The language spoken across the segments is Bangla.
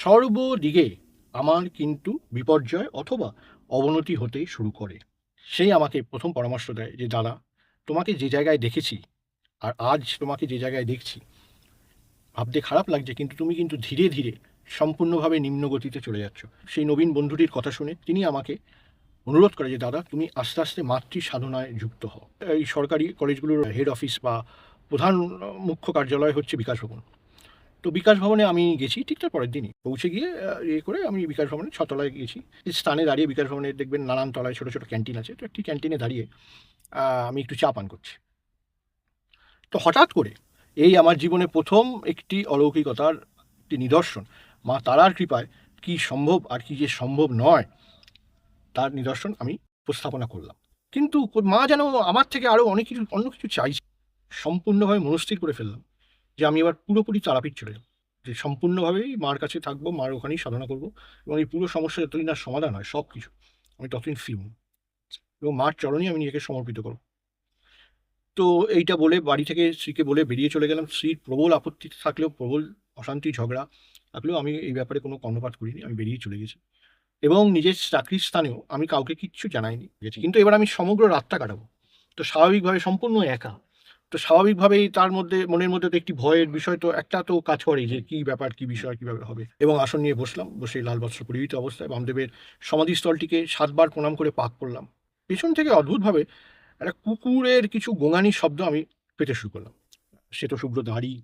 সর্বদিকে আমার কিন্তু বিপর্যয় অথবা অবনতি হতেই শুরু করে। সেই আমাকে প্রথম পরামর্শ দেয় যে, "দাদা, তোমাকে যে জায়গায় দেখেছি আর আজ তোমাকে যে জায়গায় দেখছি, ভাবতে খারাপ লাগছে, কিন্তু তুমি কিন্তু ধীরে ধীরে সম্পূর্ণভাবে নিম্ন গতিতে চলে যাচ্ছ।" সেই নবীন বন্ধুটির কথা শুনে তিনি আমাকে অনুরোধ করে যে, "দাদা, তুমি আস্তে আস্তে মাতৃ সাধনায় যুক্ত হও।" এই সরকারি কলেজগুলোর হেড অফিস বা প্রধান মুখ্য কার্যালয় হচ্ছে বিকাশ ভবন। তো বিকাশ ভবনে আমি গেছি ঠিক তার পরের দিনই। পৌঁছে গিয়ে করে আমি বিকাশ ভবনের ৬ তলায় গেছি। যে স্থানে দাঁড়িয়ে বিকাশ ভবনের দেখবেন নানান তলায় ছোট, ছোট ক্যান্টিন আছে। তো একটি ক্যান্টিনে দাঁড়িয়ে আমি একটু চা পান করছি। তো হঠাৎ করে এই আমার জীবনে ১ম একটি অলৌকিকতার একটি নিদর্শন, মা তারার কৃপায় কি সম্ভব আর কি যে সম্ভব নয়, তার নিদর্শন আমি উপস্থাপনা করলাম। কিন্তু মা যেন আমার থেকে আরও অন্য কিছু চাইছে। সম্পূর্ণভাবে মনস্থির করে ফেললাম যে আমি এবার পুরোপুরি তারাপীঠ চলে যাব। যে সম্পূর্ণভাবেই মার কাছে থাকবো, মার ওখানেই সাধনা করব এবং এই পুরো সমস্যা যতদিন না সমাধান হয় সব কিছু, আমি ততদিন ফিরব এবং মার চরণেই আমি নিজেকে সমর্পিত করব। তো এইটা বলে বাড়ি থেকে স্ত্রীকে বলে বেরিয়ে চলে গেলাম। স্ত্রীর প্রবল আপত্তি থাকলেও, প্রবল অশান্তি ঝগড়া থাকলেও আমি এই ব্যাপারে কোনো কর্ণপাত করিনি। আমি বেরিয়ে চলে গেছি এবং নিজের চাকরির স্থানেও আমি কাউকে কিচ্ছু জানাইনি গেছি। কিন্তু এবার আমি সমগ্র রাতটা কাটাবো। তো স্বাভাবিকভাবে সম্পূর্ণ একা। তো স্বাভাবিকভাবেই তার মধ্যে মনের মধ্যে তো একটি ভয়ের বিষয় তো একটা তো কাজ করেই যে কী ব্যাপার, কী বিষয়, কীভাবে হবে? এবং আসন নিয়ে বসলাম। বসে লাল বস্ত্র পরিহিত অবস্থায় বামদেবের সমাধিস্থলটিকে ৭ বার প্রণাম করে পাক করলাম। পেছন থেকে অদ্ভুতভাবে একটা কুকুরের কিছু গোঙানির শব্দ আমি পেতে শুরু করলাম। শ্বেতশুভ্র দাড়ি,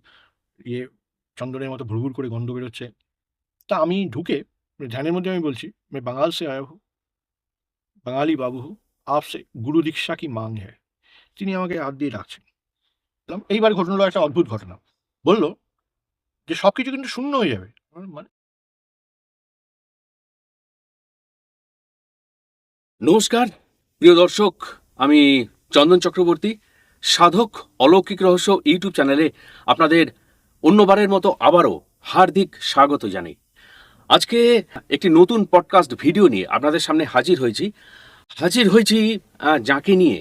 ইয়ে চন্দনের মতো ভুরভুর করে গন্ধ বেরোচ্ছে। তা আমি ঢুকে ধ্যানের মধ্যে আমি বলছি, "मैं बंगाल से आया हूँ, বাঙালি বাবু हूँ, आपसे गुरु दीक्षा की माँग है।" তিনি আমাকে হাত দিয়ে ডাকছেন। বললাম, এইবার ঘটল একটা অদ্ভুত ঘটনা। বলল যে, "সবকিছু কিন্তু শূন্য হয়ে যাবে।" মানে নমস্কার প্রিয় দর্শক, আমি চন্দন চক্রবর্তী। সাধক অলৌকিক রহস্য ইউটিউব চ্যানেলে আপনাদের অন্যবারের মতো আবারও হার্দিক স্বাগত জানাই। আজকে একটি নতুন পডকাস্ট ভিডিও নিয়ে আপনাদের সামনে হাজির হয়েছি যাকে নিয়ে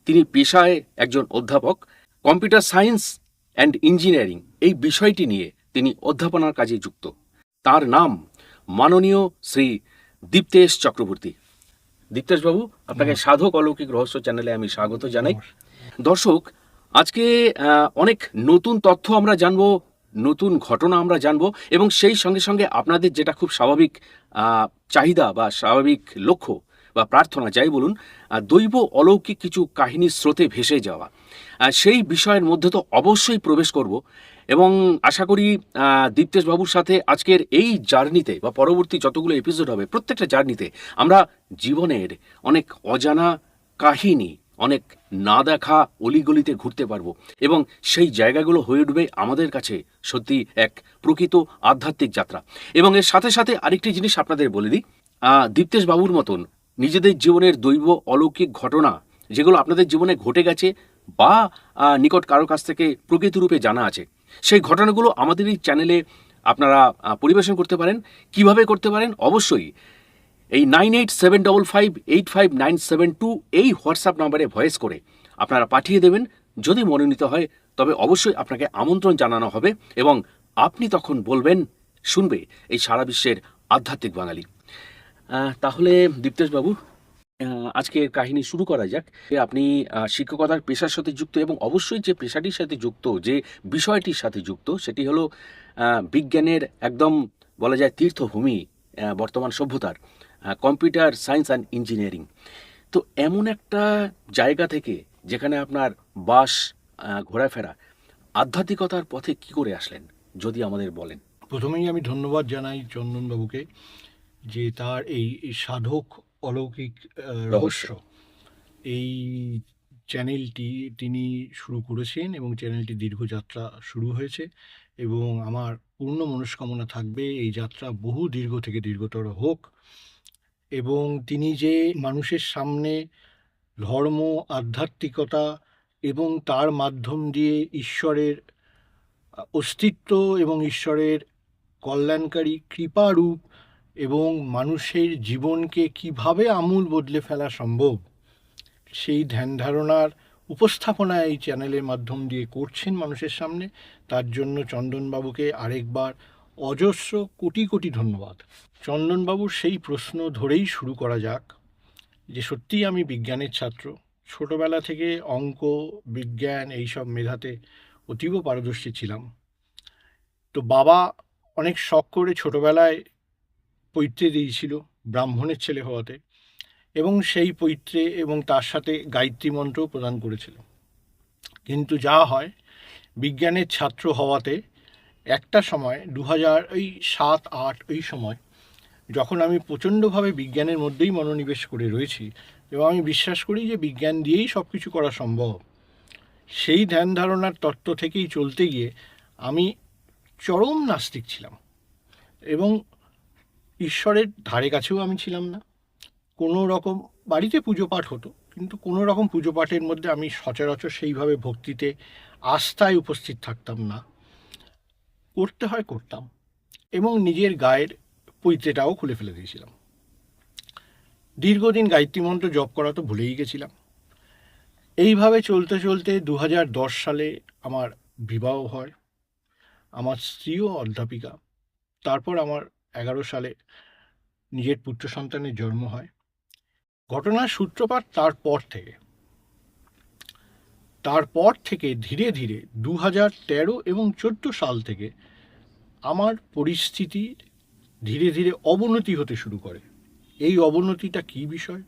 তিনি পেশায় একজন অধ্যাপক, কম্পিউটার সায়েন্স অ্যান্ড ইঞ্জিনিয়ারিং এই বিষয়টি নিয়ে তিনি অধ্যাপনার কাজে যুক্ত। তার নাম মাননীয় শ্রী দীপ্তেশ চক্রবর্তী। দীপ্তেশবাবু, আপনাকে নমস্কার, সাধক অলৌকিক রহস্য চ্যানেলে আমি স্বাগত জানাই। নমস্কার। দর্শক, আজকে অনেক নতুন তথ্য আমরা জানবো, নতুন ঘটনা আমরা জানবো এবং সেই সঙ্গে সঙ্গে আপনাদের যেটা খুব স্বাভাবিক চাহিদা বা স্বাভাবিক লক্ষ্য বা প্রার্থনা যাই বলুন, দৈব অলৌকিক কিছু কাহিনীর স্রোতে ভেসে যাওয়া, সেই বিষয়ের মধ্যে তো অবশ্যই প্রবেশ করব এবং আশা করি দীপ্তেশবাবুর সাথে আজকের এই জার্নিতে বা পরবর্তী যতগুলো এপিসোড হবে প্রত্যেকটা জার্নিতে আমরা জীবনের অনেক অজানা কাহিনী, অনেক না দেখা অলিগলিতে ঘুরতে পারবো এবং সেই জায়গাগুলো হয়ে উঠবে আমাদের কাছে সত্যি এক প্রকৃত আধ্যাত্মিক যাত্রা। এবং এর সাথে সাথে আরেকটি জিনিস আপনাদের বলে দিই, দীপ্তেশ বাবুর মতন নিজেদের জীবনের দৈব অলৌকিক ঘটনা যেগুলো আপনাদের জীবনে ঘটে গেছে বা নিকট কারো কাছ থেকে প্রকৃত রূপে জানা আছে, সেই ঘটনাগুলো আমাদের এই চ্যানেলে আপনারা পরিবেশন করতে পারেন। কিভাবে করতে পারেন? অবশ্যই এই 9875585972 এই হোয়াটসঅ্যাপ নাম্বারে ভয়েস করে আপনারা পাঠিয়ে দেবেন। যদি মনোনীত হয় তবে অবশ্যই আপনাকে আমন্ত্রণ জানানো হবে এবং আপনি তখন বলবেন, শুনবে এই সারা বিশ্বের আধ্যাত্মিক বাঙালি। তাহলে দীপ্তেশবাবু, আজকের কাহিনী শুরু করা যাক। আপনি শিক্ষকতার পেশার সাথে যুক্ত এবং অবশ্যই যে পেশাটির সাথে যুক্ত, যে বিষয়টির সাথে যুক্ত সেটি হলো বিজ্ঞানের একদম বলা যায় তীর্থভূমি বর্তমান সভ্যতার, কম্পিউটার সায়েন্স অ্যান্ড ইঞ্জিনিয়ারিং। তো এমন একটা জায়গা থেকে যেখানে আপনার বাস, ঘোরাফেরা, আধ্যাত্মিকতার পথে কি করে আসলেন যদি আমাদের বলেন। প্রথমেই আমি ধন্যবাদ জানাই চন্দনবাবুকে যে তার এই সাধক অলৌকিক রহস্য। রহস্য এই চ্যানেলটি তিনি শুরু করেছেন এবং চ্যানেলটি দীর্ঘযাত্রা শুরু হয়েছে এবং আমার পূর্ণ মনস্কামনা থাকবে এই যাত্রা বহু দীর্ঘ থেকে দীর্ঘতর হোক এবং তিনি যে মানুষের সামনে ধর্ম, আধ্যাত্মিকতা এবং তার মাধ্যম দিয়ে ঈশ্বরের অস্তিত্ব এবং ঈশ্বরের কল্যাণকারী কৃপারূপ এবং মানুষের জীবনকে কিভাবে আমূল বদলে ফেলা সম্ভব, সেই ধ্যান ধারণার উপস্থাপনা এই চ্যানেলের মাধ্যম দিয়ে করছেন মানুষের সামনে। তার জন্য চন্দনবাবুকে আরেকবার অজস্র কোটি কোটি ধন্যবাদ। চন্দনবাবুর সেই প্রশ্ন ধরেই শুরু করা যাক যে সত্যিই আমি বিজ্ঞানের ছাত্র। ছোটবেলা থেকে অঙ্ক, বিজ্ঞান এইসব মেধাতে অতীব পারদর্শী ছিলাম। তো বাবা অনেক শখ করে ছোটবেলায় পৈত্রে দিয়েছিল ব্রাহ্মণের ছেলে হওয়াতে, এবং সেই পৈত্রে এবং তার সাথে গায়ত্রী মন্ত্রও প্রদান করেছিল। কিন্তু যা হয়, বিজ্ঞানের ছাত্র হওয়াতে একটা সময় 2007-8 এই সময় যখন আমি প্রচণ্ডভাবে বিজ্ঞানের মধ্যেই মনোনিবেশ করে রয়েছি এবং আমি বিশ্বাস করি যে বিজ্ঞান দিয়েই সব কিছু করা সম্ভব, সেই ধ্যান ধারণার তত্ত্ব থেকেই চলতে গিয়ে আমি চরম নাস্তিক ছিলাম এবং ঈশ্বরের ধারে কাছেও আমি ছিলাম না। কোনো রকম বাড়িতে পুজো পাঠ হতো, কিন্তু কোনো রকম পুজো পাঠের মধ্যে আমি সচরাচর সেইভাবে ভক্তিতে, আস্থায় উপস্থিত থাকতাম না। করতে হয় করতাম, এবং নিজের গায়ের পৈত্রেটাও খুলে ফেলে দিয়েছিলাম। দীর্ঘদিন গায়ত্রী মন্ত্র জপ করা তো ভুলেই গেছিলাম। এইভাবে চলতে চলতে 2010 সালে আমার বিবাহ হয়। আমার স্ত্রীও অধ্যাপিকা। তারপর আমার 11 সালে নিজের পুত্র সন্তানের জন্ম হয়। ঘটনার সূত্রপাত তারপর থেকে ধীরে ধীরে 2013 এবং 14 সাল থেকে আমার পরিস্থিতি ধীরে ধীরে অবনতি হতে শুরু করে। এই অবনতিটা কী বিষয়?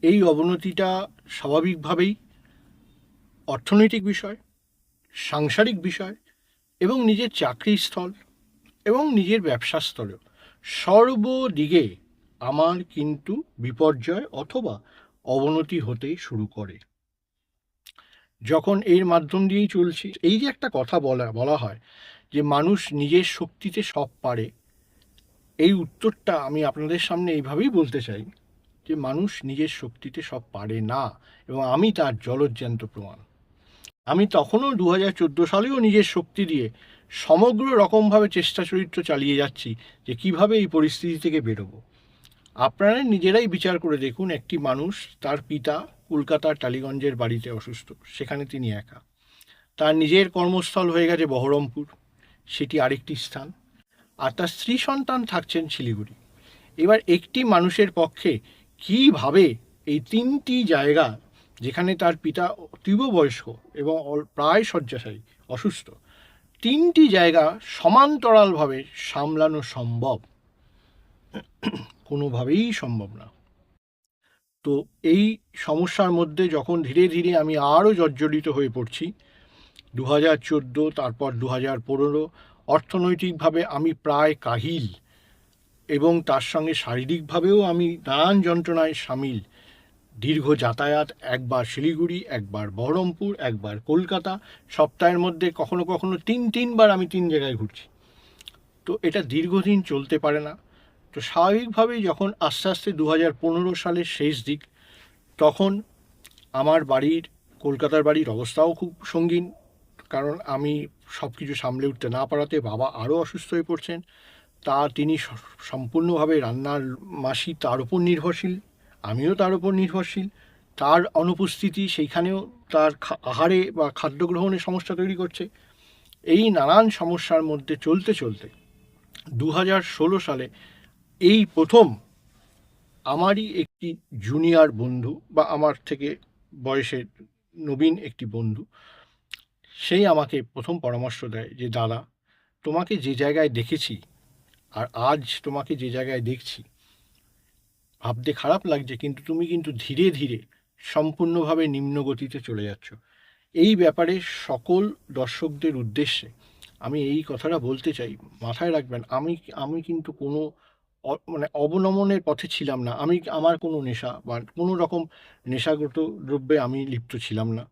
এই অবনতিটা স্বাভাবিকভাবেই অর্থনৈতিক বিষয়, সাংসারিক বিষয়, এবং নিজের চাকরিস্থল এবং নিজের ব্যবসা স্থলেও সর্বদিকে আমার কিন্তু বিপর্যয় অথবা অবনতি হতে শুরু করে। যখন এর মাধ্যম দিয়েই চলছি, এই যে একটা কথা বলা হয় যে মানুষ নিজের শক্তিতে সব পারে, এই উত্তরটা আমি আপনাদের সামনে এইভাবেই বলতে চাই যে মানুষ নিজের শক্তিতে সব পারে না, এবং আমি তার জলজ্যান্ত প্রমাণ। আমি তখনও 2014 সালেও নিজের শক্তি দিয়ে সমগ্র রকমভাবে চেষ্টা চরিত্র চালিয়ে যাচ্ছি যে কিভাবে এই পরিস্থিতি থেকে বেরোবো। আপনারা নিজেরাই বিচার করে দেখুন, একটি মানুষ, তার পিতা কলকাতার টালিগঞ্জের বাড়িতে অসুস্থ, সেখানে তিনি একা। তার নিজের কর্মস্থল হয়ে গেছে বহরমপুর, সেটি আরেকটি স্থান, আর তার স্ত্রী সন্তান থাকছেন শিলিগুড়ি। এবার একটি মানুষের পক্ষে কিভাবে এই তিনটি জায়গা, যেখানে তার পিতা অতীব বয়স্ক এবং প্রায় শয্যাশায়ী, অসুস্থ, তিনটি জায়গা সমান্তরালভাবে সামলানো সম্ভব? কোনোভাবেই সম্ভব না। তো এই সমস্যার মধ্যে যখন ধীরে ধীরে আমি আরও জর্জরিত হয়ে পড়ছি, 2014, তারপর 2015, অর্থনৈতিকভাবে আমি প্রায় কাহিল, এবং তার সঙ্গে শারীরিকভাবেও আমি নানান যন্ত্রণায় সামিল। দীর্ঘ যাতায়াত, একবার শিলিগুড়ি, একবার বহরমপুর, একবার কলকাতা, সপ্তাহের মধ্যে কখনো কখনো তিনবার আমি 3 জায়গায় ঘুরছি। তো এটা দীর্ঘদিন চলতে পারে না। তো স্বাভাবিকভাবেই যখন আস্তে আস্তে 2015 সালের শেষ দিক, তখন আমার কলকাতার বাড়ির অবস্থাও খুব সঙ্গীন, কারণ আমি সব কিছু সামলে উঠতে না পারাতে বাবা আরও অসুস্থ হয়ে পড়ছেন। তিনি সম্পূর্ণভাবে রান্নার মাসি তার উপর নির্ভরশীল, আমিও তার উপর নির্ভরশীল। তার অনুপস্থিতি সেইখানেও তার আহারে বা খাদ্য গ্রহণের সমস্যা তৈরি করছে। এই নানান সমস্যার মধ্যে চলতে চলতে 2016 সালে এই প্রথম আমারই একটি জুনিয়র বন্ধু, বা আমার থেকে বয়সে নবীন একটি বন্ধু, সেই আমাকে প্রথম পরামর্শ দেয় যে দাদা, তোমাকে যে জায়গায় দেখেছি আর আজ তোমাকে যে জায়গায় দেখছি, ভাবতে খারাপ লাগছে, কিন্তু তুমি কিন্তু ধীরে ধীরে সম্পূর্ণভাবে নিম্ন গতিতে চলে যাচ্ছ। এই ব্যাপারে সকল দর্শকদের উদ্দেশ্যে আমি এই কথাটা বলতে চাই, মাথায় রাখবেন, আমি কিন্তু কোনো অবনমনের পথে ছিলাম না। আমার কোনো নেশা বা কোনো রকম নেশাগত দ্রব্যে আমি লিপ্ত ছিলাম না,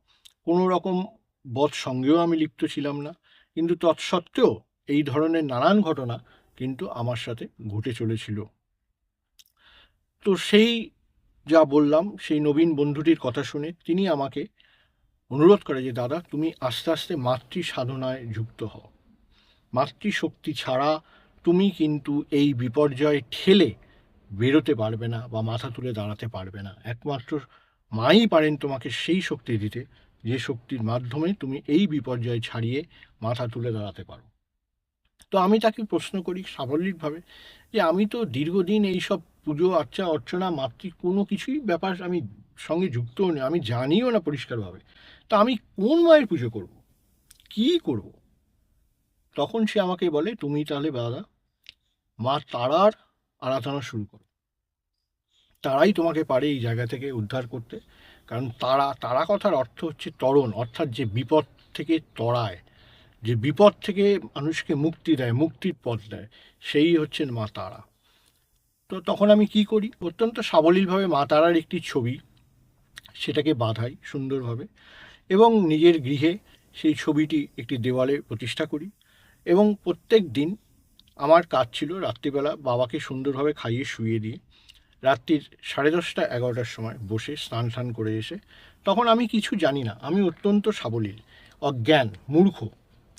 কোনো রকম বদ সঙ্গেও আমি লিপ্ত ছিলাম না, কিন্তু তৎসত্ত্বেও এই ধরনের নানান ঘটনা কিন্তু আমার সাথে ঘটে চলেছিল। তো সেই যা বললাম, সেই নবীন বন্ধুটির কথা শুনে তিনি আমাকে অনুরোধ করে যে দাদা, তুমি আস্তে আস্তে মাতৃ সাধনায় যুক্ত হও। মাতৃশক্তি ছাড়া তুমি কিন্তু এই বিপর্যয় ঠেলে বেরোতে পারবে না বা মাথা তুলে দাঁড়াতে পারবে না। একমাত্র মাই পারেন তোমাকে সেই শক্তি দিতে, যে শক্তির মাধ্যমে তুমি এই বিপর্যয় ছাড়িয়ে মাথা তুলে দাঁড়াতে পারো। তো আমি তাকে প্রশ্ন করি সাবলীলভাবে যে আমি তো দীর্ঘদিন এইসব পুজো আর্চা অর্চনা মাতৃ কোনো কিছুই ব্যাপার আমি সঙ্গে যুক্তও নেই, আমি জানিও না পরিষ্কারভাবে। তা আমি কোন মায়ের পুজো করব, কী করব? তখন সে আমাকে বলে, তুমি তাহলে দাদা মা তারার আরাধনা শুরু করো। তারাই তোমাকে পারে এই জায়গা থেকে উদ্ধার করতে। কারণ তারা, তারা কথার অর্থ হচ্ছে তরণ, অর্থাৎ যে বিপদ থেকে তড়ায়, যে বিপদ থেকে মানুষকে মুক্তি দেয়, মুক্তির পথ দেয়, সেই হচ্ছেন মা তারা। তো তখন আমি কি করি, অত্যন্ত সাবলীলভাবে মা তারার একটি ছবি, সেটাকে বাঁধাই সুন্দরভাবে এবং নিজের গৃহে সেই ছবিটি একটি দেওয়ালে প্রতিষ্ঠা করি। এবং প্রত্যেক দিন আমার কাজ ছিল রাত্রিবেলা বাবাকে সুন্দরভাবে খাইয়ে শুইয়ে দিয়ে রাত্রির 10:30 11টার সময় বসে স্নান টান করে এসে, তখন আমি কিছু জানি না, আমি অত্যন্ত সাবলীল, অজ্ঞান, মূর্খ।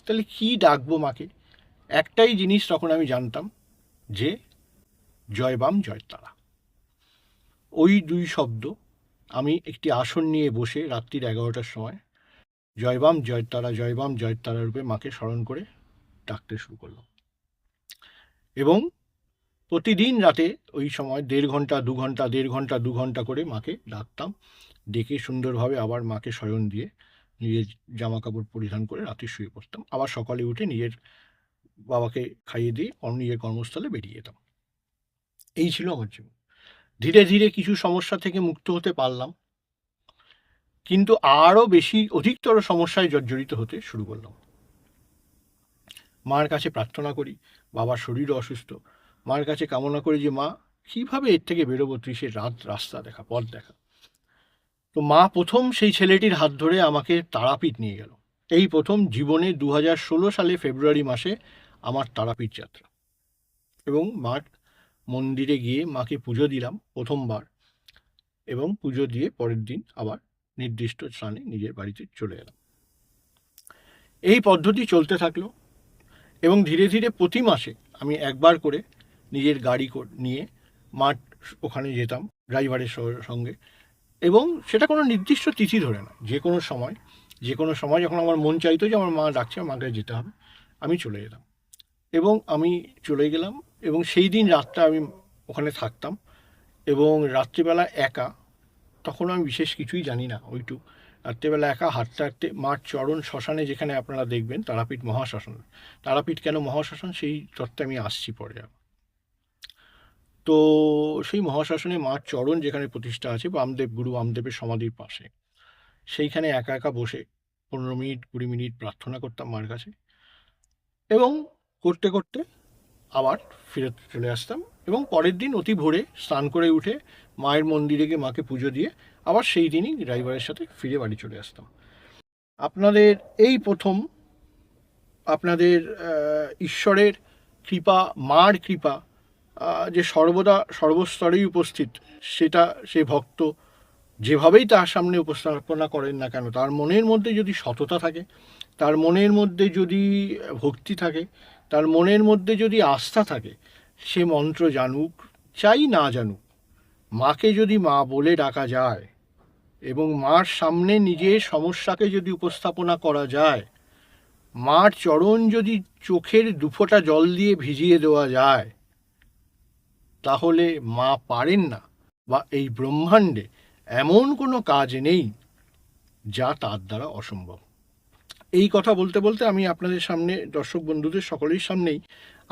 তাহলে কি ডাকবো মাকে? একটাই জিনিস তখন আমি জানতাম, যে জয় বাম জয় তারা। ওই দুই শব্দ আমি একটি আসন নিয়ে বসে রাত্রির 11টার সময় জয় বাম জয় তারা, জয় বাম জয় তারা রূপে মাকে স্মরণ করে ডাকতে শুরু করলাম। এবং প্রতিদিন রাতে ওই সময় 1.5 ঘন্টা 2 ঘন্টা 1.5 ঘন্টা 2 ঘন্টা করে মাকে ডাকতাম। ডেকে সুন্দরভাবে আবার মাকে শয়ন দিয়ে নিজের জামা কাপড় পরিধান করে রাতে শুয়ে পড়তাম। আবার সকালে উঠে নিজের বাবাকে খাইয়ে দিয়ে নিজের কর্মস্থলে বেরিয়ে যেতাম। এই ছিল আমার জীবন। ধীরে ধীরে কিছু সমস্যা থেকে মুক্ত হতে পারলাম, কিন্তু আরও বেশি অধিকতর সমস্যায় জর্জরিত হতে শুরু করলাম। মার কাছে প্রার্থনা করি, বাবার শরীরও অসুস্থ, মার কাছে কামনা করি যে মা কীভাবে এর থেকে বেরোবো, তুই সে রাস্তা দেখা, পথ দেখা। তো মা প্রথম সেই ছেলেটির হাত ধরে আমাকে তারাপীঠ নিয়ে গেল। এই প্রথম জীবনে 2016 সালে ফেব্রুয়ারি মাসে আমার তারাপীঠ যাত্রা। এবং মার মন্দিরে গিয়ে মাকে পুজো দিলাম প্রথমবার, এবং পুজো দিয়ে পরের দিন আবার নির্দিষ্ট স্থানে নিজের বাড়িতে চলে এলাম। এই পদ্ধতি চলতে থাকলো এবং ধীরে ধীরে প্রতি মাসে আমি একবার করে নিজের গাড়ি নিয়ে মাঠ ওখানে যেতাম ড্রাইভারের সঙ্গে। এবং সেটা কোনো নির্দিষ্ট তিথি ধরে না, যে কোনো সময় যখন আমার মন চাইতো যে আমার মা ডাকছে, আমার কাছে যেতে হবে, আমি চলে যেতাম। এবং আমি চলে গেলাম এবং সেই দিন রাতটা আমি ওখানে থাকতাম। এবং রাত্রিবেলা একা, তখন আমি বিশেষ কিছুই জানি না, ওইটুক রাত্রিবেলা একা হাঁটতে হাঁটতে মাঠ চরণ শ্মশানে, যেখানে আপনারা দেখবেন তারাপীঠ মহাশ্মশান। তারাপীঠ কেন মহাশ্মশান সেই তত্ত্বে আমি আসছি পরে। তো সেই মহাশ্মশানে মার চরণ যেখানে প্রতিষ্ঠা আছে, বামদেব, গুরু বামদেবের সমাধির পাশে, সেইখানে একা একা বসে 15 মিনিট 20 মিনিট প্রার্থনা করতাম মার কাছে। এবং করতে করতে আবার ফিরে চলে আসতাম। এবং পরের দিন অতি ভোরে স্নান করে উঠে মায়ের মন্দিরে গিয়ে মাকে পুজো দিয়ে আবার সেই দিনই ড্রাইভারের সাথে ফিরে বাড়ি চলে আসতাম। আপনাদের এই প্রথম আপনাদের ঈশ্বরের কৃপা, মার কৃপা, যে সর্বদা সর্বস্তরেই উপস্থিত, সেটা সে ভক্ত যেভাবেই তার সামনে উপস্থাপনা করেন না কেন, তার মনের মধ্যে যদি সততা থাকে, তার মনের মধ্যে যদি ভক্তি থাকে, তার মনের মধ্যে যদি আস্থা থাকে, সে মন্ত্র জানুক চাই না জানুক, মাকে যদি মা বলে ডাকা যায় এবং মার সামনে নিজের সমস্যাকে যদি উপস্থাপনা করা যায়, মার চরণ যদি চোখের দুফোঁটা জল দিয়ে ভিজিয়ে দেওয়া যায়, তাহলে মা পারেন না, বা এই ব্রহ্মাণ্ডে এমন কোনো কাজ নেই যা তার দ্বারা অসম্ভব। এই কথা বলতে বলতে আমি আপনাদের সামনে, দর্শক বন্ধুদের সকলের সামনেই,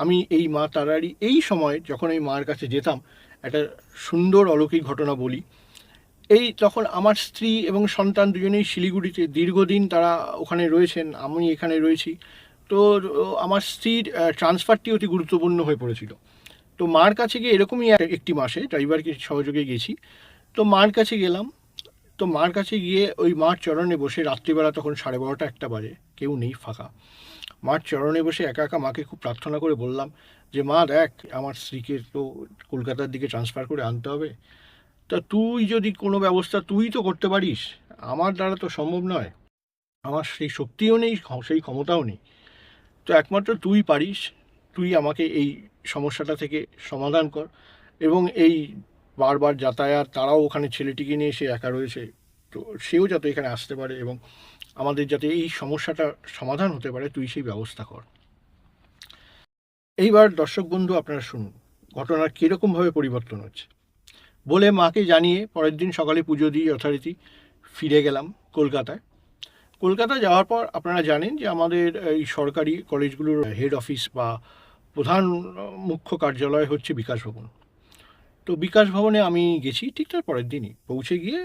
আমি এই মা তারারই এই সময় যখন এই মার কাছে যেতাম, একটা সুন্দর অলৌকিক ঘটনা বলি। এই তখন আমার স্ত্রী এবং সন্তান দুজনেই শিলিগুড়িতে, দীর্ঘদিন তারা ওখানে রয়েছেন, আমি এখানে রয়েছি। তো আমার স্ত্রীর ট্রান্সফারটি অতি গুরুত্বপূর্ণ হয়ে পড়েছিল। তো মার কাছে গিয়ে এরকমই একটি মাসে ড্রাইভারকে সহযোগে গেছি। তো মার কাছে গেলাম। তো মার কাছে গিয়ে ওই মার চরণে বসে, রাত্রিবেলা তখন 12:30 1টা বাজে, কেউ নেই, ফাঁকা। মার চরণে বসে একা একা মাকে খুব প্রার্থনা করে বললাম যে মা দেখ, আমার স্ত্রীকে তো কলকাতার দিকে ট্রান্সফার করে আনতে হবে, তা তুই যদি কোনো ব্যবস্থা তুই তো করতে পারিস, আমার দ্বারা তো সম্ভব নয়, আমার সেই শক্তিও নেই, সেই ক্ষমতাও নেই, তো একমাত্র তুই পারিস, তুই আমাকে এই সমস্যাটা থেকে সমাধান কর। এবং এই বারবার যাতায়াত, তারাও ওখানে ছেলেটিকে নিয়ে সে একা রয়েছে, তো সেও যাতে এখানে আসতে পারে এবং আমাদের যাতে এই সমস্যাটা সমাধান হতে পারে, তুই সেই ব্যবস্থা কর। এইবার দর্শক বন্ধু আপনারা শুনুন ঘটনার কীরকমভাবে পরিবর্তন হচ্ছে। বলে মাকে জানিয়ে পরের দিন সকালে পুজো দিয়ে যথারীতি ফিরে গেলাম কলকাতায়। কলকাতা যাওয়ার পর আপনারা জানেন যে আমাদের এই সরকারি কলেজগুলোর হেড অফিস বা প্রধান মুখ্য কার্যালয় হচ্ছে বিকাশ ভবন। তো বিকাশ ভবনে আমি গেছি ঠিক তার পরের দিনই পৌঁছে গিয়ে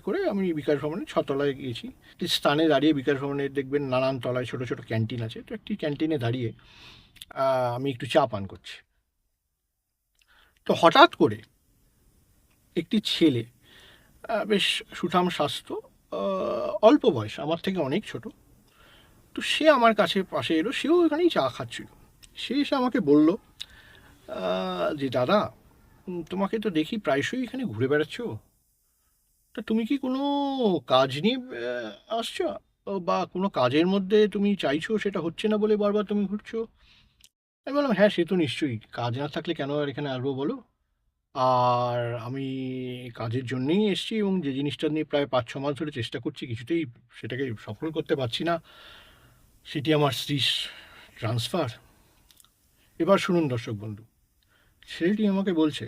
করে আমি বিকাশ ভবনে 6 তলায় গেছি। একটি স্থানে দাঁড়িয়ে বিকাশ ভবনে দেখবেন নানান তলায় ছোট ছোট ক্যান্টিন আছে, তো একটি ক্যান্টিনে দাঁড়িয়ে আমি একটু চা পান করছি। তো হঠাৎ করে একটি ছেলে, বেশ সুঠাম স্বাস্থ্য, অল্প বয়স, আমার থেকে অনেক ছোট, তো সে আমার কাছে পাশে এলো, সেও এখানেই চা খাচ্ছিল। সে এসে আমাকে বলল যে দাদা, তোমাকে তো দেখি প্রায়শই এখানে ঘুরে বেড়াচ্ছ, তা তুমি কি কোনো কাজ নিয়ে আসছো, বা কোনো কাজের মধ্যে তুমি চাইছো সেটা হচ্ছে না বলে বারবার তুমি ঘুরছো? আমি বললাম হ্যাঁ, সে তো নিশ্চয়ই, কাজ না থাকলে কেন আর এখানে আসবো বলো। আর আমি কাজের জন্যেই এসেছি এবং যে জিনিসটা নিয়ে প্রায় 5-6 মাস ধরে চেষ্টা করছি, কিছুতেই সেটাকে সফল করতে পারছি না, সেটি আমার স্ত্রীর ট্রান্সফার। এবার শুনুন দর্শক বন্ধু, ছেলেটি আমাকে বলছে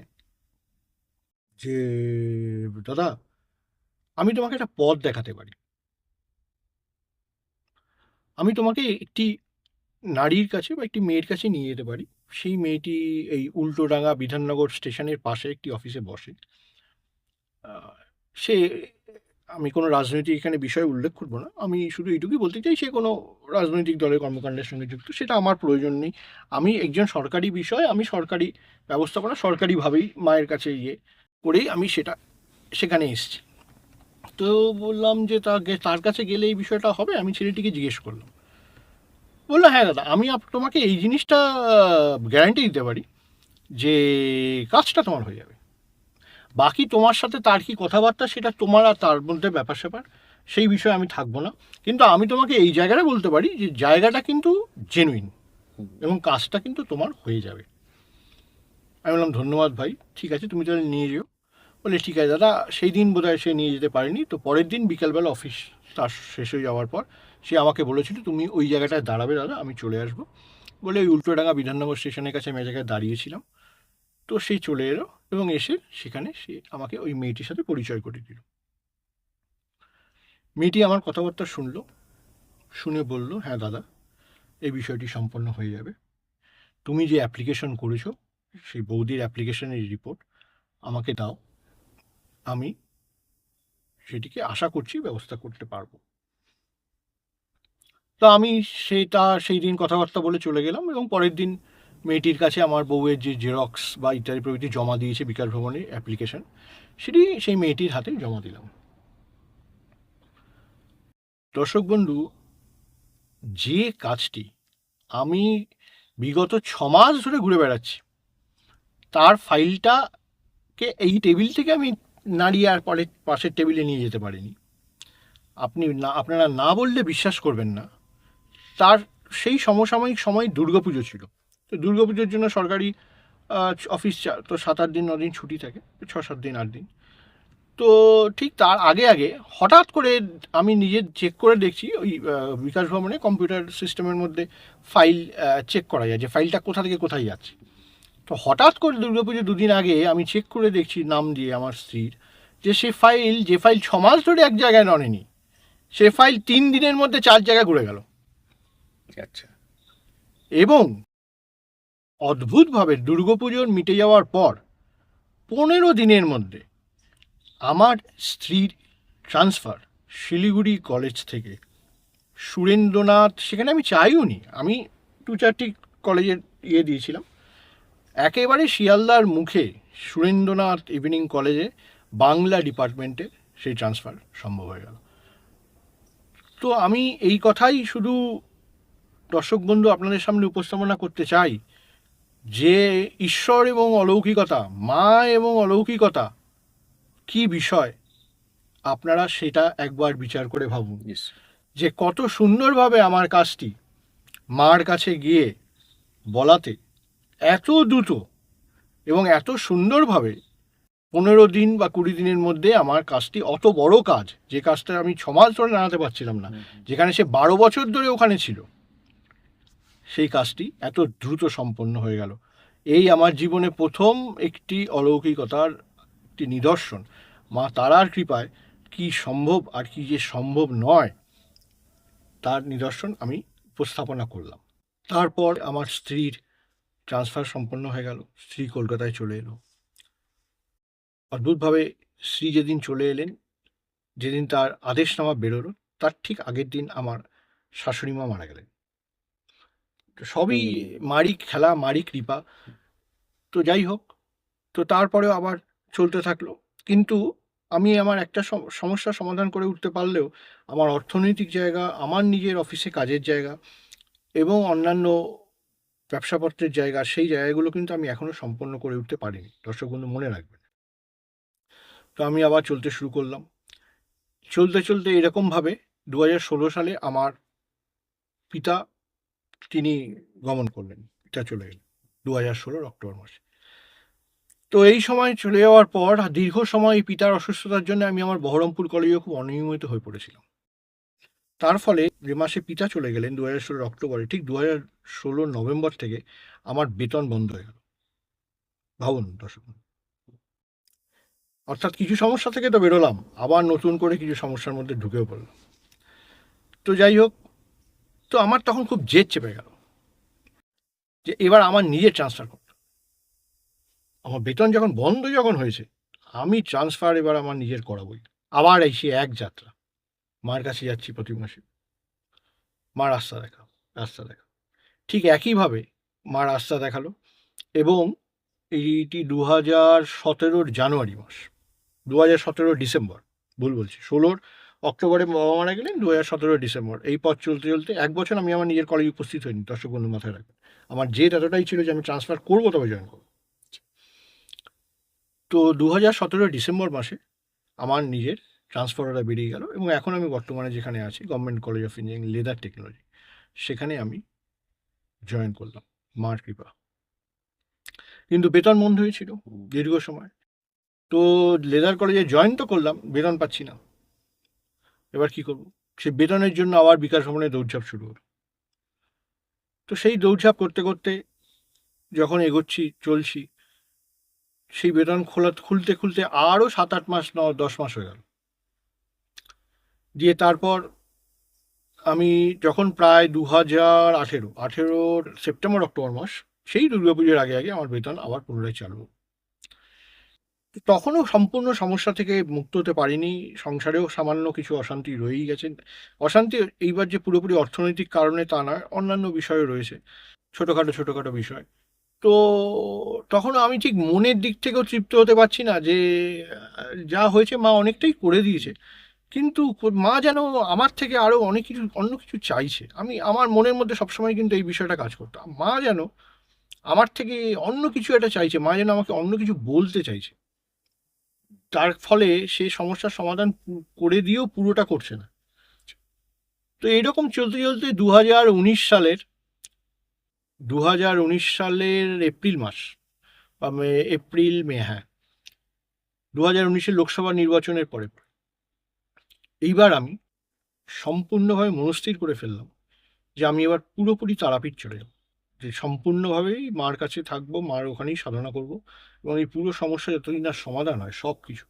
যে দাদা, আমি তোমাকে একটা পথ দেখাতে পারি। আমি তোমাকে একটি নারীর কাছে বা একটি মেয়ের কাছে নিয়ে যেতে পারি। সেই মেয়েটি এই উল্টোডাঙা বিধাননগর স্টেশনের পাশে একটি অফিসে বসে। সে, আমি কোনো রাজনৈতিক এখানে বিষয় উল্লেখ করব না, আমি শুধু এইটুকুই বলতে চাই সে কোনো রাজনৈতিক দলের কর্মকাণ্ডের সঙ্গে যুক্ত, সেটা আমার প্রয়োজন নেই। আমি একজন সরকারি বিষয়, আমি সরকারি ব্যবস্থাপনা সরকারিভাবেই মায়ের কাছে ইয়ে করেই আমি সেটা সেখানে এসেছি। তো বললাম যে তার কাছে গেলে এই বিষয়টা হবে। আমি ছেলেটিকে জিজ্ঞেস করলাম, বললো হ্যাঁ দাদা, আমি তোমাকে এই জিনিসটা গ্যারান্টি দিতে পারি যে কাজটা তোমার হয়ে যাবে। বাকি তোমার সাথে তার কি কথাবার্তা সেটা তোমার আর তার মধ্যে ব্যাপার স্যাপার, সেই বিষয়ে আমি থাকবো না। কিন্তু আমি তোমাকে এই জায়গাটা বলতে পারি যে জায়গাটা কিন্তু জেনুইন এবং কাজটা কিন্তু তোমার হয়ে যাবে। আমি বললাম ধন্যবাদ ভাই, ঠিক আছে তুমি তাহলে নিয়ে যেও। বলে ঠিক আছে দাদা। সেই দিন বোধহয় সে নিয়ে যেতে পারেনি, তো পরের দিন বিকালবেলা অফিস তার শেষ হয়ে যাওয়ার পর সে আমাকে বলেছিল তুমি ওই জায়গাটায় দাঁড়াবে দাদা, আমি চলে আসবো। বলে ওই উল্টোডাঙা বিধাননগর স্টেশনের কাছে আমি এক জায়গায় দাঁড়িয়েছিলাম। তো সেই চলে এলো এবং এসে সেখানে সে আমাকে ওই মেয়েটির সাথে পরিচয় করে দিল। মেয়েটি আমার কথাবার্তা শুনলো, শুনে বলল হ্যাঁ দাদা, এই বিষয়টি সম্পন্ন হয়ে যাবে। তুমি যে অ্যাপ্লিকেশন করেছো সেই বৌদির অ্যাপ্লিকেশনের রিপোর্ট আমাকে দাও, আমি সেটিকে আশা করছি ব্যবস্থা করতে পারবো। তো আমি সেই দিন কথাবার্তা বলে চলে গেলাম এবং পরের দিন মেয়েটির কাছে আমার বউয়ের যে জেরক্স বা ইত্যাদি প্রভৃতি জমা দিয়েছে বিকাশ ভবনে অ্যাপ্লিকেশন, সেটি সেই মেয়েটির হাতে জমা দিলাম। দর্শক বন্ধু, যে কাজটি আমি বিগত 6 মাস ধরে ঘুরে বেড়াচ্ছি, তার ফাইলটাকে এই টেবিল থেকে আমি নাড়িয়ে আর পরে পাশের টেবিলে নিয়ে যেতে পারিনি। আপনারা না বললে বিশ্বাস করবেন না, তার সেই সমসাময়িক সময় দুর্গাপুজো ছিল। তো দুর্গাপুজোর জন্য সরকারি অফিস তো 7-8 দিন 9 দিন ছুটি থাকে, 6-7 দিন 8 দিন। তো ঠিক তার আগে আগে হঠাৎ করে আমি নিজে চেক করে দেখছি ওই বিকাশ ভবনে কম্পিউটার সিস্টেমের মধ্যে ফাইল চেক করা যায় যে ফাইলটা কোথা থেকে কোথায় যাচ্ছে। তো হঠাৎ করে দুর্গাপুজো 2 দিন আগে আমি চেক করে দেখছি নাম দিয়ে আমার স্ত্রীর, যে যে ফাইল 6 মাস ধরে এক জায়গায় নড়েনি, সে ফাইল 3 দিনের মধ্যে 4 জায়গায় ঘুরে গেল। আচ্ছা। এবং অদ্ভুতভাবে দুর্গাপুজোর মিটে যাওয়ার পর 15 দিনের মধ্যে আমার স্ত্রীর ট্রান্সফার শিলিগুড়ি কলেজ থেকে সুরেন্দ্রনাথ, সেখানে আমি চাইও নি, আমি 2-4টি কলেজের দিয়েছিলাম, একেবারে শিয়ালদার মুখে সুরেন্দ্রনাথ ইভিনিং কলেজে বাংলা ডিপার্টমেন্টে সেই ট্রান্সফার সম্ভব হয়ে গেল। তো আমি এই কথাই শুধু দর্শক বন্ধু আপনাদের সামনে উপস্থাপনা করতে চাই যে ঈশ্বর এবং অলৌকিকতা, মা এবং অলৌকিকতা কি বিষয়, আপনারা সেটা একবার বিচার করে ভাবুন যে কত সুন্দরভাবে আমার কাজটি মার কাছে গিয়ে বলাতে এত দ্রুত এবং এত সুন্দরভাবে 15 দিন বা 20 দিনের মধ্যে আমার কাজটি, অত বড় কাজ, যে কাজটা আমি 6 মাস ধরে নাড়াতে পারছিলাম না, যেখানে সে 12 বছর ধরে ওখানে ছিল, সেই কাজটি এত দ্রুত সম্পন্ন হয়ে গেল। এই আমার জীবনে প্রথম একটি অলৌকিকতার একটি নিদর্শন। মা তারার কৃপায় কি সম্ভব আর কি যে সম্ভব নয় তার নিদর্শন আমি উপস্থাপনা করলাম। তারপর আমার স্ত্রীর ট্রান্সফার সম্পন্ন হয়ে গেল। স্ত্রী কলকাতায় চলে এলো। অদ্ভুতভাবে স্ত্রী যেদিন চলে এলেন, যেদিন তার আদেশনামা বেরোলো, তার ঠিক আগের দিন আমার শাশুড়ি মা মারা গেলেন। তো সবই মারই খেলা, মারই কৃপা। তো যাই হোক, তো তারপরেও আবার চলতে থাকলো। কিন্তু আমি আমার একটা সমস্যার সমাধান করে উঠতে পারলেও আমার অর্থনৈতিক জায়গা, আমার নিজের অফিসে কাজের জায়গা এবং অন্যান্য ব্যবসাপত্রের জায়গা, সেই জায়গাগুলো কিন্তু আমি এখনও সম্পন্ন করে উঠতে পারিনি। দর্শক বন্ধু মনে রাখবেন। তো আমি আবার চলতে শুরু করলাম। চলতে চলতে এরকমভাবে 2016 সালে আমার পিতা তিনি গমন করলেন। পিতা চলে গেলেন 2016 অক্টোবর মাসে। তো এই সময় চলে যাওয়ার পর দীর্ঘ সময় এই পিতার অসুস্থতার জন্য আমি আমার বহরমপুর কলেজে খুব অনিয়মিত হয়ে পড়েছিলাম। তার ফলে যে মাসে পিতা চলে গেলেন 2016 অক্টোবরে, ঠিক 2016 নভেম্বর থেকে আমার বেতন বন্ধ হয়ে গেল। ভাবুন দর্শক, অর্থাৎ কিছু সমস্যা থেকে তো বেরোলাম, আবার নতুন করে কিছু সমস্যার মধ্যে ঢুকেও পড়লাম। তো যাই হোক, তো আমার তখন খুব জেদ চেপে গেল যে এবার আমার নিজের ট্রান্সফার করতে। আমার বেতন যখন হয়েছে, আমি ট্রান্সফার এবার আমার নিজের করাবই। আবার এই সে এক যাত্রা, মার কাছে যাচ্ছি প্রতি মাসে, মা রাস্তা দেখা। ঠিক একইভাবে মা রাস্তা দেখালো এবং এইটি 2017 জানুয়ারি মাস, 2017 ডিসেম্বর, ভুল বলছি, 16 অক্টোবরে বাবা মারা গেলেন, 2017 ডিসেম্বর। এই পথ চলতে চলতে 1 বছর আমি আমার নিজের কলেজে উপস্থিত হইনি। দর্শক বন্ধু মাথায় রাখবেন, আমার জেদ এতটাই ছিল যে আমি ট্রান্সফার করবো, তবে জয়েন করবো। তো 2017 ডিসেম্বর মাসে আমার নিজের ট্রান্সফার অর্ডার বেরিয়ে গেল এবং এখন আমি বর্তমানে যেখানে আছি, government college of engineering, leather technology, সেখানে আমি জয়েন করলাম, মার কৃপা। কিন্তু বেতন বন্ধ হয়েছিল দীর্ঘ সময়। তো লেদার কলেজে জয়েন তো করলাম, বেতন পাচ্ছি না। এবার কি করব? সেই বেতনের জন্য আবার বিকাশ ভবনে দৌড়ঝাঁপ শুরু হলো। তো সেই দৌড়ঝাঁপ করতে করতে যখন এগোচ্ছি, চলছি, সেই বেতন খুলতে খুলতে আরও 7-8 মাস, 9-10 মাস হয়ে গেল। দিয়ে তারপর আমি যখন প্রায় 2018 সেপ্টেম্বর অক্টোবর মাস, সেই দুর্গাপুজোর আগে আগে আমার বেতন আবার পুনরায় চালু। তখনও সম্পূর্ণ সমস্যা থেকে মুক্ত হতে পারিনি। সংসারেও সামান্য কিছু অশান্তি রয়েই গেছে। অশান্তি এইবার যে পুরোপুরি অর্থনৈতিক কারণে তা নয়, অন্যান্য বিষয়ও রয়েছে, ছোটোখাটো বিষয়। তো তখন আমি ঠিক মনের দিক থেকেও তৃপ্ত হতে পারছি না যে যা হয়েছে মা অনেকটাই করে দিয়েছে, কিন্তু মা যেন আমার থেকে আরও অন্য কিছু চাইছে। আমার মনের মধ্যে সবসময় কিন্তু এই বিষয়টা কাজ করতো, মা যেন আমার থেকে অন্য কিছু একটা চাইছে, মা যেন আমাকে অন্য কিছু বলতে চাইছে। তার ফলে সে সমস্যার সমাধান করে দিয়েও পুরোটা করছে না। তো এইরকম চলতে চলতে 2019 সালের এপ্রিল মাস বা মে, হ্যাঁ, 2019 লোকসভা নির্বাচনের পরে এইবার আমি সম্পূর্ণভাবে মনস্থির করে ফেললাম যে আমি এবার পুরোপুরি তারাপীঠ চলে যাব, যে সম্পূর্ণভাবেই মার কাছে থাকবো, মার ওখানেই সাধনা করব এবং এই পুরো সমস্যা যতদিন না সমাধান হয়, সব কিছু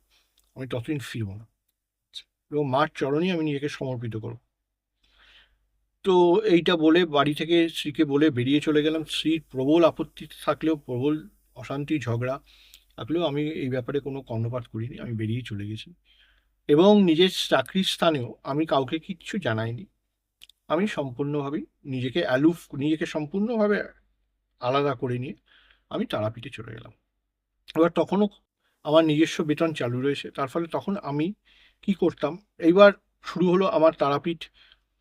আমি ততদিন ফিরব না এবং মার চরণেই আমি নিজেকে সমর্পিত করব। তো এইটা বলে বাড়ি থেকে স্ত্রীকে বলে বেরিয়ে চলে গেলাম। স্ত্রীর প্রবল আপত্তি থাকলেও, প্রবল অশান্তি ঝগড়া থাকলেও আমি এই ব্যাপারে কোনো কর্ণপাত করিনি, আমি বেরিয়ে চলে গেছি এবং নিজের চাকরির স্থানেও আমি কাউকে কিচ্ছু জানাইনি। আমি সম্পূর্ণভাবেই নিজেকে সম্পূর্ণভাবে আলাদা করে নিয়ে আমি তারাপীঠে চলে গেলাম। এবার তখনও আমার নিজস্ব বেতন চালু রয়েছে, তার ফলে তখন আমি কি করতাম, এইবার শুরু হলো আমার তারাপীঠ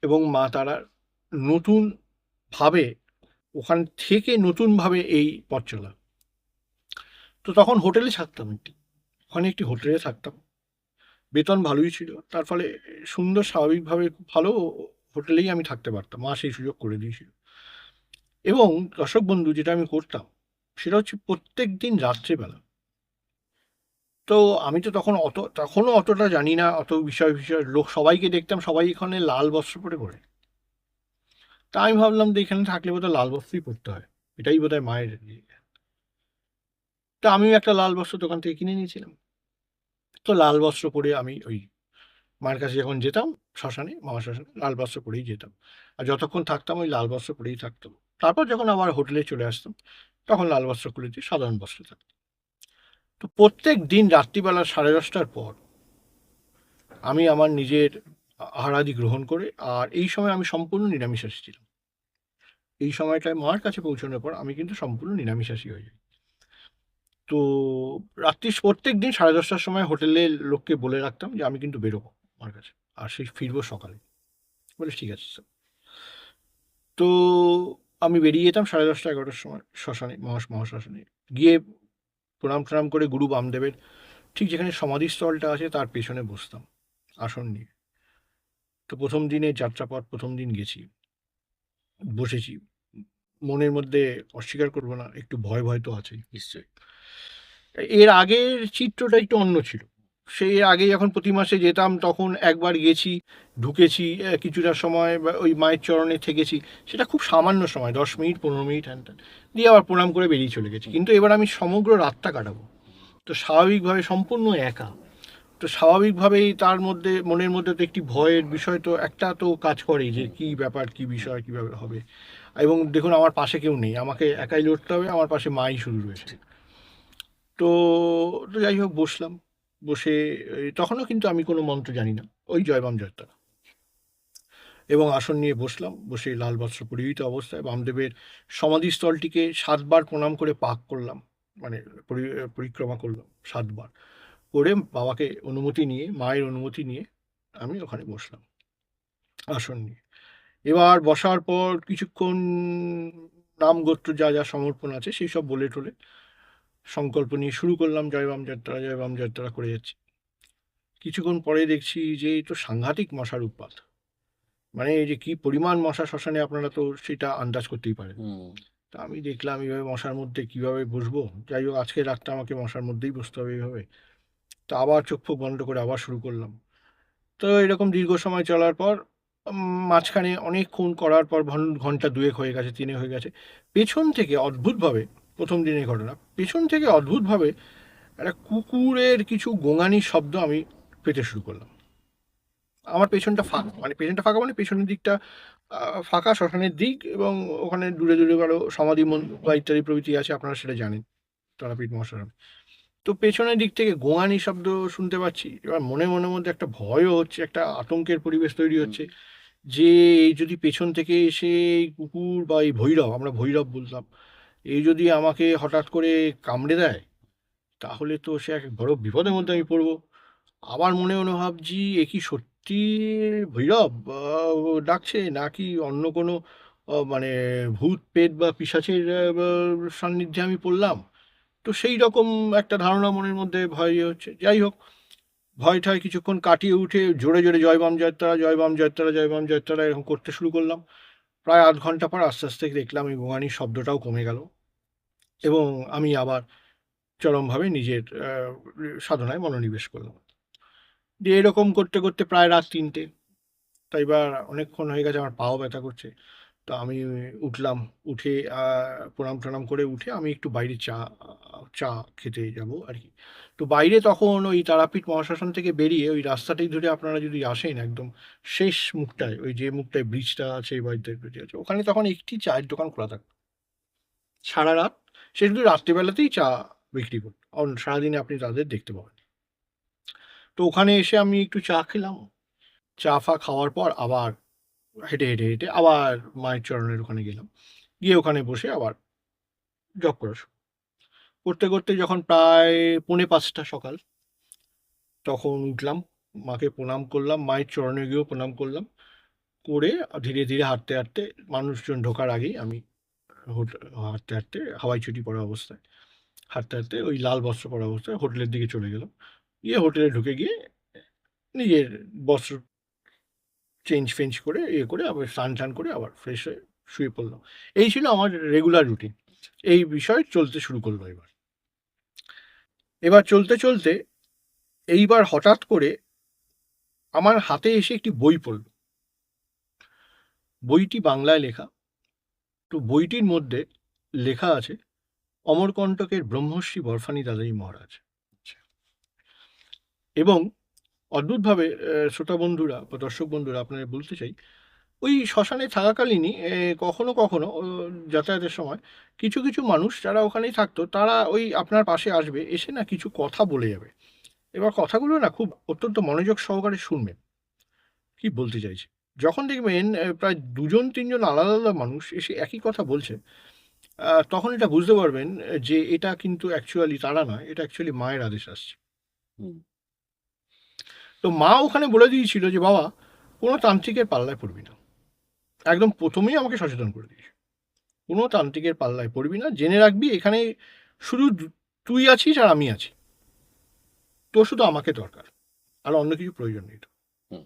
এবং মা তারার নতুনভাবে, ওখান থেকে নতুনভাবে এই পথ চলা। তো তখন হোটেলে থাকতাম, ওখানে একটি হোটেলে থাকতাম, বেতন ভালোই ছিল, তার ফলে সুন্দর স্বাভাবিকভাবে খুব ভালো হোটেলেই আমি থাকতে পারতাম, মা সেই সুযোগ করে দিয়েছিল। এবং দর্শক বন্ধু, যেটা আমি করতাম সেটা হচ্ছে প্রত্যেক দিন রাত্রেবেলা, তো আমি তো তখনও অতটা জানি না, অত বিষয় লোক সবাইকে দেখতাম, সবাই এখানে লাল বস্ত্র পরে ঘোরে। তা আমি ভাবলাম যে এখানে থাকলে বোধহয় লাল বস্ত্রই পরতে হয়, এটাই বোধহয় মায়ের ইয়ে। তা আমিও একটা লাল বস্ত্র দোকান থেকে কিনে নিয়েছিলাম। তো লাল বস্ত্র পরে আমি ওই মায়ের কাছে যখন যেতাম শ্মশানে, মামা শ্মশানে, লাল বস্ত্র পরেই যেতাম। আর যতক্ষণ থাকতাম ওই লাল বস্ত্র পরেই থাকতাম। তারপর যখন আবার হোটেলে চলে আসতাম, তখন লাল বস্ত্র খুলে দিয়ে সাধারণ বস্ত্রে থাকতাম। তো প্রত্যেক দিন রাত্রিবেলা 10:30টার পর আমি আমার নিজের আহারাদি গ্রহণ করে, আর এই সময় আমি সম্পূর্ণ নিরামিষাশী ছিলাম। এই সময়টায় মার কাছে পৌঁছানোর পর আমি কিন্তু সম্পূর্ণ নিরামিষাশী হয়ে যাই। তো রাত্রি প্রত্যেক দিন 10:30টার সময় হোটেলের লোককে বলে রাখতাম যে আমি কিন্তু বেরোবো মার কাছে, আর সেই ফিরবো সকালে। বলে ঠিক আছে স্যার। তো আমি বেরিয়ে যেতাম 10:30-11টার সময় শ্মশানে, মহাশ্মশানে গিয়ে প্রণাম টনাম করে গুরু বামদেবের ঠিক যেখানে সমাধিস্থলটা আছে তার পেছনে বসতাম আসন নিয়ে। তো প্রথম দিনের যাত্রাপথ, প্রথম দিন গেছি, বসেছি। মনের মধ্যে অস্বীকার করবো না, একটু ভয় ভয় তো আছেই। নিশ্চয়ই। এর আগের চিত্রটা একটু অন্য ছিল। সেই আগে যখন প্রতি মাসে যেতাম তখন একবার গেছি, ঢুকেছি, কিছুটা সময় বা ওই মায়ের চরণে থেকেছি। সেটা খুব সামান্য সময়, 10 মিনিট 15 মিনিট, হ্যান ত্যান দিয়ে আবার প্রণাম করে বেরিয়ে চলে গেছি। কিন্তু এবার আমি সমগ্র রাতটা কাটাবো, তো স্বাভাবিকভাবে সম্পূর্ণ একা। তো স্বাভাবিকভাবেই তার মধ্যে মনের মধ্যে তো একটি ভয়ের বিষয় তো একটা তো কাজ করেই, যে কী ব্যাপার, কী বিষয়, কীভাবে হবে। এবং দেখুন আমার পাশে কেউ নেই, আমাকে একাই লড়তে হবে, আমার পাশে মাই শুরু রয়েছে। তো তো যাই হোক বসলাম, বসে তখনও কিন্তু আমি কোনো মন্ত্র জানি না, ওই জয়বাম জয়তারা, এবং আসন নিয়ে বসলাম। বসে লাল বস্ত্র পরিহিত অবস্থায় বামদেবের সমাধিস্থলটিকে 7বার প্রণাম করে পাক করলাম, মানে পরিক্রমা করলাম 7বার করে, বাবাকে অনুমতি নিয়ে, মায়ের অনুমতি নিয়ে আমি ওখানে বসলাম আসন নিয়ে। এবার বসার পর কিছুক্ষণ নাম গোত্র যা যা সমর্পণ আছে সেই সব বলে টলে সংকল্প নিয়ে শুরু করলাম, জয় বাম যাত্রা, জয় বাম যাত্রা করে যাচ্ছি। কিছুক্ষণ পরে দেখছি যে এই তো সাংঘাতিক মশার উৎপাত, মানে এই যে কি পরিমাণ মশা শ্মশানে আপনারা তো সেটা আন্দাজ করতেই পারেন। তা আমি দেখলাম এইভাবে মশার মধ্যে কিভাবে বসবো। যাই হোক আজকে রাতটা আমাকে মশার মধ্যেই বসতে হবে এইভাবে। তো আবার চোখ ফোক বন্ধ করে আবার শুরু করলাম। তো এরকম দীর্ঘ সময় চলার পর মাঝখানে অনেকক্ষণ করার পর ঘন্টা 2 হয়ে গেছে, 3 হয়ে গেছে, পেছন থেকে অদ্ভুতভাবে, প্রথম দিনের ঘটনা, পেছন থেকে অদ্ভুতভাবে একটা কুকুরের কিছু গোঙানির শব্দ আমি পেতে শুরু করলাম। আমার পেছনটা ফাঁকা, মানে পেছনটা ফাঁকা মানে পেছনের দিকটা ফাঁকা, শ্মশানের দিক, এবং ওখানে দূরে দূরে কারো সমাধি বা ইত্যাদি প্রভৃতি আছে, আপনারা সেটা জানেন, তারাপীঠ মহাশ্মশান। তো পেছনের দিক থেকে গোঙানি শব্দ শুনতে পাচ্ছি। এবার মনে মনে মধ্যে একটা ভয়ও হচ্ছে, একটা আতঙ্কের পরিবেশ তৈরি হচ্ছে, যে এই যদি পেছন থেকে এসে এই কুকুর বা এই ভৈরব, আমরা ভৈরব বলতাম, এই যদি আমাকে হঠাৎ করে কামড়ে দেয়, তাহলে তো সে এক বড় বিপদের মধ্যে আমি পড়বো। আবার মনে মনে ভাবছি এ কি সত্যি ভৈরব ডাকছে, নাকি অন্য কোনো মানে ভূত পেট বা পিশাচের সান্নিধ্যে আমি পড়লাম। তো সেই রকম একটা ধারণা মনের মধ্যে ভয় হচ্ছে। যাই হোক, ভয় ঠয় কিছুক্ষণ কাটিয়ে উঠে জোরে জোরে জয় বাম জয়তারা, জয় বাম জয়তারা, জয় বাম জয়তারা এরকম করতে শুরু করলাম। প্রায় আধ ঘন্টা পর আস্তে আস্তে দেখলাম এই গোঙানির শব্দটাও কমে গেল, এবং আমি আবার চরমভাবে নিজের সাধনায় মনোনিবেশ করলাম। দিয়ে এরকম করতে করতে প্রায় রাত 3টে। তো এবার অনেকক্ষণ হয়ে গেছে, আমার পাও ব্যথা করছে। তো আমি উঠলাম, উঠে প্রণাম টনাম করে উঠে আমি একটু বাইরে চা চা খেতে যাব আর কি। তো বাইরে তখন ওই তারাপীঠ মহাশ্মশান থেকে বেরিয়ে ওই রাস্তাটাই ধরে আপনারা যদি আসেন, একদম শেষ মুখটায়, ওই যে মুখটায় ব্রিজটা আছে, এই বাড়িতে ব্রিজ আছে, ওখানে তখন একটি চায়ের দোকান খোলা থাকতো সারা রাত। সে শুধু রাত্রিবেলাতেই চা বিক্রি করতো, সারাদিনে আপনি তাদের দেখতে পাবেন। তো ওখানে এসে আমি একটু চা খেলাম। চা ফা খাওয়ার পর আবার হেঁটে হেঁটে হেঁটে আবার মায়ের চরণের ওখানে গেলাম, গিয়ে ওখানে বসে আবার জপ করা শুরু। করতে করতে যখন প্রায় 4:45 সকাল, তখন উঠলাম, মাকে প্রণাম করলাম, মায়ের চরণে গিয়েও প্রণাম করলাম, করে ধীরে ধীরে হাঁটতে হাঁটতে, মানুষজন ঢোকার আগেই আমি হাঁটতে হাঁটতে, হাওয়াই চটি পরা অবস্থায় হাঁটতে হাঁটতে, ওই লাল বস্ত্র পরা অবস্থায় হোটেলের দিকে চলে গেলাম। গিয়ে হোটেলে ঢুকে গিয়ে নিজের বস্ত্র চেঞ্জ ফেঞ্জ করে করে আবার স্নান টান করে আবার ফ্রেশ হয়ে শুয়ে পড়লাম। এই ছিল আমার রেগুলার রুটিন। এই বিষয় চলতে শুরু করলো। এবার এবার চলতে চলতে এইবার হঠাৎ করে আমার হাতে এসে একটি বই পড়ল। বইটি বাংলায় লেখা। তো বইটির মধ্যে লেখা আছে অমরকণ্টকের ব্রহ্মর্ষি বরফানি দাদাই মহারাজ। এবং অদ্ভুতভাবে শ্রোতা বন্ধুরা বা দর্শক বন্ধুরা আপনারা বলতে চাই, ওই শ্মশানে থাকাকালীনই কখনো কখনো যাতায়াতের সময় কিছু কিছু মানুষ যারা ওখানেই থাকতো তারা ওই আপনার পাশে আসবে, এসে না কিছু কথা বলে যাবে। এবার কথাগুলো না খুব অত্যন্ত মনোযোগ সহকারে শুনবেন কি বলতে চাইছে। যখন দেখবেন প্রায় দুজন তিনজন আলাদা আলাদা মানুষ এসে একই কথা বলছে, তখন এটা বুঝতে পারবেন যে এটা কিন্তু অ্যাকচুয়ালি তারা নয়, এটা অ্যাকচুয়ালি মায়ের আদেশ আসছে। হুম। তো মা ওখানে বলে দিয়েছিল যে বাবা কোনো তান্ত্রিকের পাল্লায় পড়বি না, একদম প্রথমেই আমাকে সচেতন করে দিয়েছে, কোনো তান্ত্রিকের পাল্লায় পড়বি না, জেনে রাখবি এখানে শুধু তুই আছিস আর আমি আছি, তোর শুধু আমাকে দরকার, আর অন্য কিছু প্রয়োজন নেই। হুম।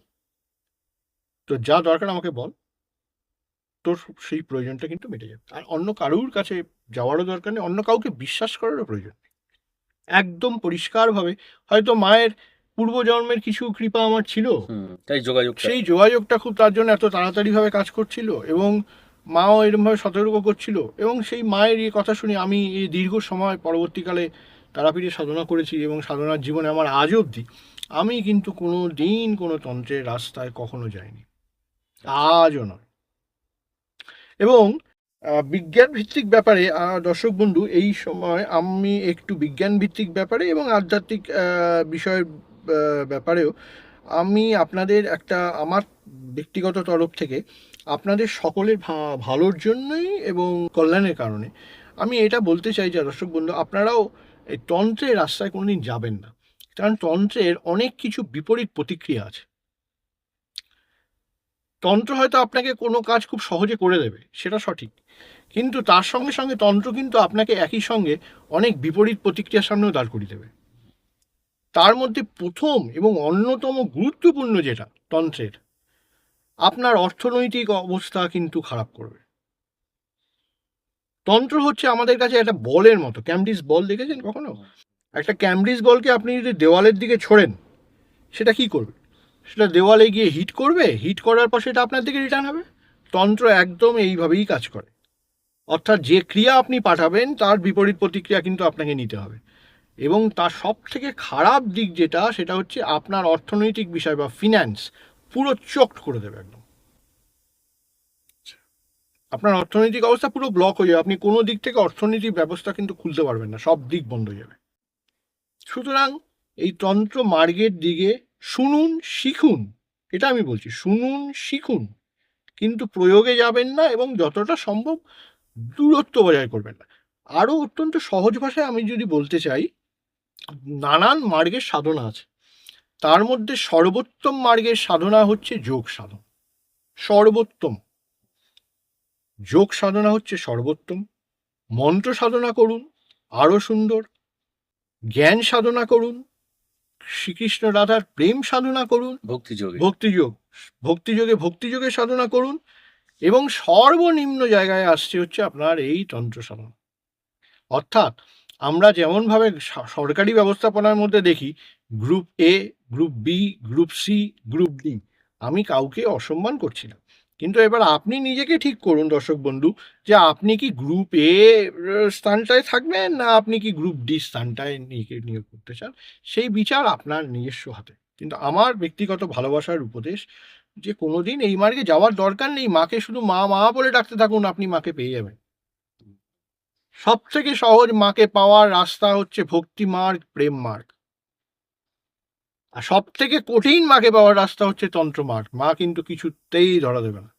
তো যা দরকার আমাকে বল, তোর সেই প্রয়োজনটা কিন্তু মিটে যাবে, আর অন্য কারুর কাছে যাওয়ারও দরকার নেই, অন্য কাউকে বিশ্বাস করারও প্রয়োজন নেই। একদম পরিষ্কারভাবে হয়তো মায়ের পূর্বজন্মের কিছু কৃপা আমার ছিল, তাই যোগাযোগটা সেই যোগাযোগটা খুব তার জন্য এত তাড়াতাড়িভাবে কাজ করছিল, এবং মাও এরকমভাবে সতর্ক করছিল, এবং সেই মায়ের এই কথা শুনে আমি এই দীর্ঘ সময় পরবর্তীকালে তারাপীঠে সাধনা করেছি, এবং সাধনার জীবনে আমার আজ অবধি আমি কিন্তু কোনো দিন কোনো তন্ত্রের রাস্তায় কখনো যাইনি, আজও নয়। এবং বিজ্ঞান ভিত্তিক ব্যাপারে দর্শক বন্ধু এই সময় আমি একটু বিজ্ঞান ভিত্তিক ব্যাপারে এবং আধ্যাত্মিক বিষয়ের ব্যাপারেও আমি আপনাদের একটা আমার ব্যক্তিগত তরফ থেকে আপনাদের সকলের ভালোর জন্যই এবং কল্যাণের কারণে আমি এটা বলতে চাই যে দর্শক বন্ধু আপনারাও এই তন্ত্রের রাস্তায় কোনোদিন যাবেন না, কারণ তন্ত্রের অনেক কিছু বিপরীত প্রতিক্রিয়া আছে। তন্ত্র হয়তো আপনাকে কোনো কাজ খুব সহজে করে দেবে, সেটা সঠিক, কিন্তু তার সঙ্গে সঙ্গে তন্ত্র কিন্তু আপনাকে একই সঙ্গে অনেক বিপরীত প্রতিক্রিয়ার সামনেও দাঁড় করিয়ে দেবে। তার মধ্যে প্রথম এবং অন্যতম গুরুত্বপূর্ণ যেটা তন্ত্রের, আপনার অর্থনৈতিক অবস্থা কিন্তু খারাপ করবে। তন্ত্র হচ্ছে আমাদের কাছে একটা বলের মতো, ক্যামব্রিজ বল দেখেছেন কখনো? একটা ক্যামব্রিজ বলকে আপনি যদি দেওয়ালের দিকে ছোড়েন, সেটা কি করবে? সেটা দেওয়ালে গিয়ে হিট করবে, হিট করার পর সেটা আপনার দিকে রিটার্ন হবে। তন্ত্র একদম এইভাবেই কাজ করে, অর্থাৎ যে ক্রিয়া আপনি পাঠাবেন তার বিপরীত প্রতিক্রিয়া কিন্তু আপনাকে নিতে হবে। এবং তার সব থেকে খারাপ দিক যেটা, সেটা হচ্ছে আপনার অর্থনৈতিক বিষয় বা ফিন্যান্স পুরো চোখড করে দেবে একদম। আপনার অর্থনৈতিক অবস্থা পুরো ব্লক হয়ে যাবে, আপনি কোনো দিক থেকে অর্থনৈতিক ব্যবস্থা কিন্তু খুলতে পারবেন না, সব দিক বন্ধ হয়ে যাবে। সুতরাং এই তন্ত্র মার্গের দিকে শুনুন, শিখুন, এটা আমি বলছি, শুনুন শিখুন, কিন্তু প্রয়োগে যাবেন না, এবং যতটা সম্ভব দূরত্ব বজায় করবেন না। আরও অত্যন্ত সহজ ভাষায় আমি যদি বলতে চাই, নানান মার্গের সাধনা আছে, তার মধ্যে সর্বোত্তম মার্গের সাধনা হচ্ছে যোগ সাধন। সর্বোত্তম যোগ সাধনা হচ্ছে সর্বোত্তম। মন্ত্র সাধনা করুন, আরও সুন্দর। জ্ঞান সাধনা করুন, শ্রীকৃষ্ণ রাধার প্রেম সাধনা করুন, ভক্তিযোগে সাধনা করুন, এবং সর্বনিম্ন জায়গায় আসছে হচ্ছে আপনার এই তন্ত্র সাধনা। অর্থাৎ আমরা যেমনভাবে সরকারি ব্যবস্থাপনার মধ্যে দেখি group A, group B, group C, group D, আমি কাউকে অসম্মান করছি না, কিন্তু এবার আপনি নিজেকে ঠিক করুন দর্শক বন্ধু, যে আপনি কি গ্রুপ এ স্থানটায় থাকবেন, না আপনি কি গ্রুপ ডি স্থানটায় নিয়োগ করতে চান, সেই বিচার আপনার নিজস্ব হাতে। কিন্তু আমার ব্যক্তিগত ভালোবাসার উপদেশ যে কোনোদিন এই মার্গে যাওয়ার দরকার নেই, মাকে শুধু মা মা বলে ডাকতে থাকুন, আপনি মাকে পেয়ে যাবেন। সব থেকে সহজ মাকে পাওয়ার রাস্তা হচ্ছে ভক্তি মার্গ, প্রেম মার্গ। আর সব থেকে কঠিন মাকে পাওয়ার রাস্তা হচ্ছে তন্ত্র মার্গ, মা কিন্তু কিছুতেই ধরা দেবে না।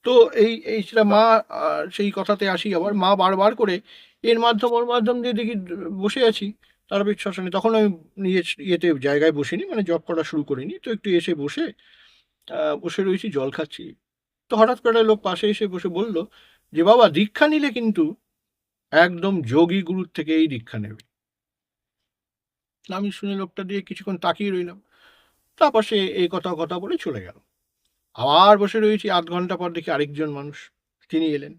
তো এই সেটা মা, সেই কথাতে আসি আবার, মা বারবার করে এর মাধ্যম ওর মাধ্যম দিয়ে দেখি বসে আছি তারাপীঠ শ্মশানে, তখন আমি নিজের ইয়েতে জায়গায় বসিনি, মানে জব করা শুরু করিনি, তো একটু এসে বসে রয়েছি, জল খাচ্ছি। তো হঠাৎ করে লোক পাশে এসে বসে বলল যে বাবা দীক্ষা নিলে কিন্তু একদম যোগী গুরুর থেকে এই দীক্ষা নেবে। আমি শুনে লোকটা দিয়ে কিছুক্ষণ তাকিয়ে রইলাম, তারপর সে এই কথা বলে চলে গেল। আবার বসে রয়েছি, আধ ঘন্টা পর দেখি আরেকজন মানুষ, তিনি এলেন,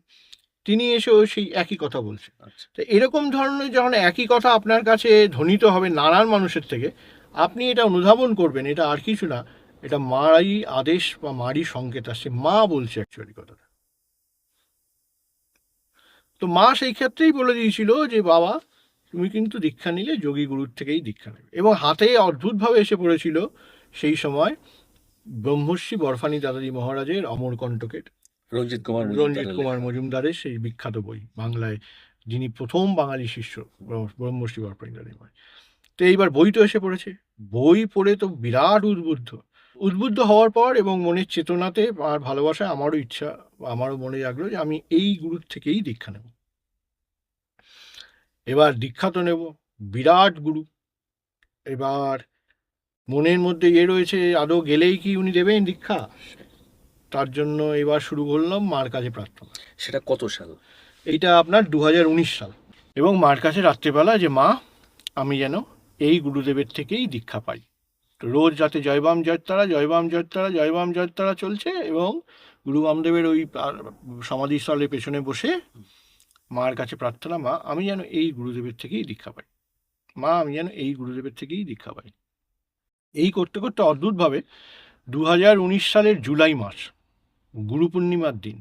তিনি এসেও সেই একই কথা বলছেন। তো এরকম ধরনের যখন একই কথা আপনার কাছে ধ্বনিত হবে নানান মানুষের থেকে, আপনি এটা অনুধাবন করবেন, এটা আর কিছু না, এটা মারই আদেশ বা মারই সংকেত আসছে, মা বলছে অ্যাকচুয়ালি কথাটা। তো মা সেই ক্ষেত্রেই বলে দিয়েছিল যে বাবা তুমি কিন্তু দীক্ষা নিলে যোগী গুরুর থেকেই দীক্ষা নেবে, এবং হাতে অদ্ভুতভাবে এসে পড়েছিল সেই সময় ব্রহ্মর্ষি বরফানি দাদাজি মহারাজের অমরকণ্টকের রঞ্জিত কুমার মজুমদারের সেই বিখ্যাত বই, বাংলায় যিনি প্রথম বাঙালি শিষ্য ব্রহ্মর্ষি বরফানি দাদাজি মহারাজ। তো এইবার বই তো এসে পড়েছে, বই পড়ে তো বিরাট উদ্বুদ্ধ হওয়ার পর এবং মনের চেতনাতে আর ভালোবাসায় আমারও ইচ্ছা, আমারও মনে জাগলো যে আমি এই গুরুর থেকেই দীক্ষা নেব। এবার দীক্ষা তো নেব, বিরাট গুরু। এবার মনের মধ্যে রয়েছে আদৌ গেলেই কি উনি দেবেন দীক্ষা, তার জন্য এবার শুরু করলাম মার কাছে প্রার্থনা। সেটা কত সাল? এইটা আপনার 2019 সাল। এবং মার কাছে রাত্রেবেলা যে মা আমি যেন এই গুরুদেবের থেকেই দীক্ষা পাই। তো রোজ রাতে জয়বাম জয়তারা জয়বাম জয়তারা জয়বাম জয়তারা চলছে, এবং গুরু বামদেবের ওই সমাধিস্থলের পেছনে বসে মার কাছে প্রার্থনা, মা আমি যেন এই গুরুদেবের থেকেই দীক্ষা পাই, মা আমি যেন এই গুরুদেবের থেকেই দীক্ষা পাই। এই করতে করতে অদ্ভুতভাবে 2019 সালের জুলাই মাস, গুরু পূর্ণিমার দিন,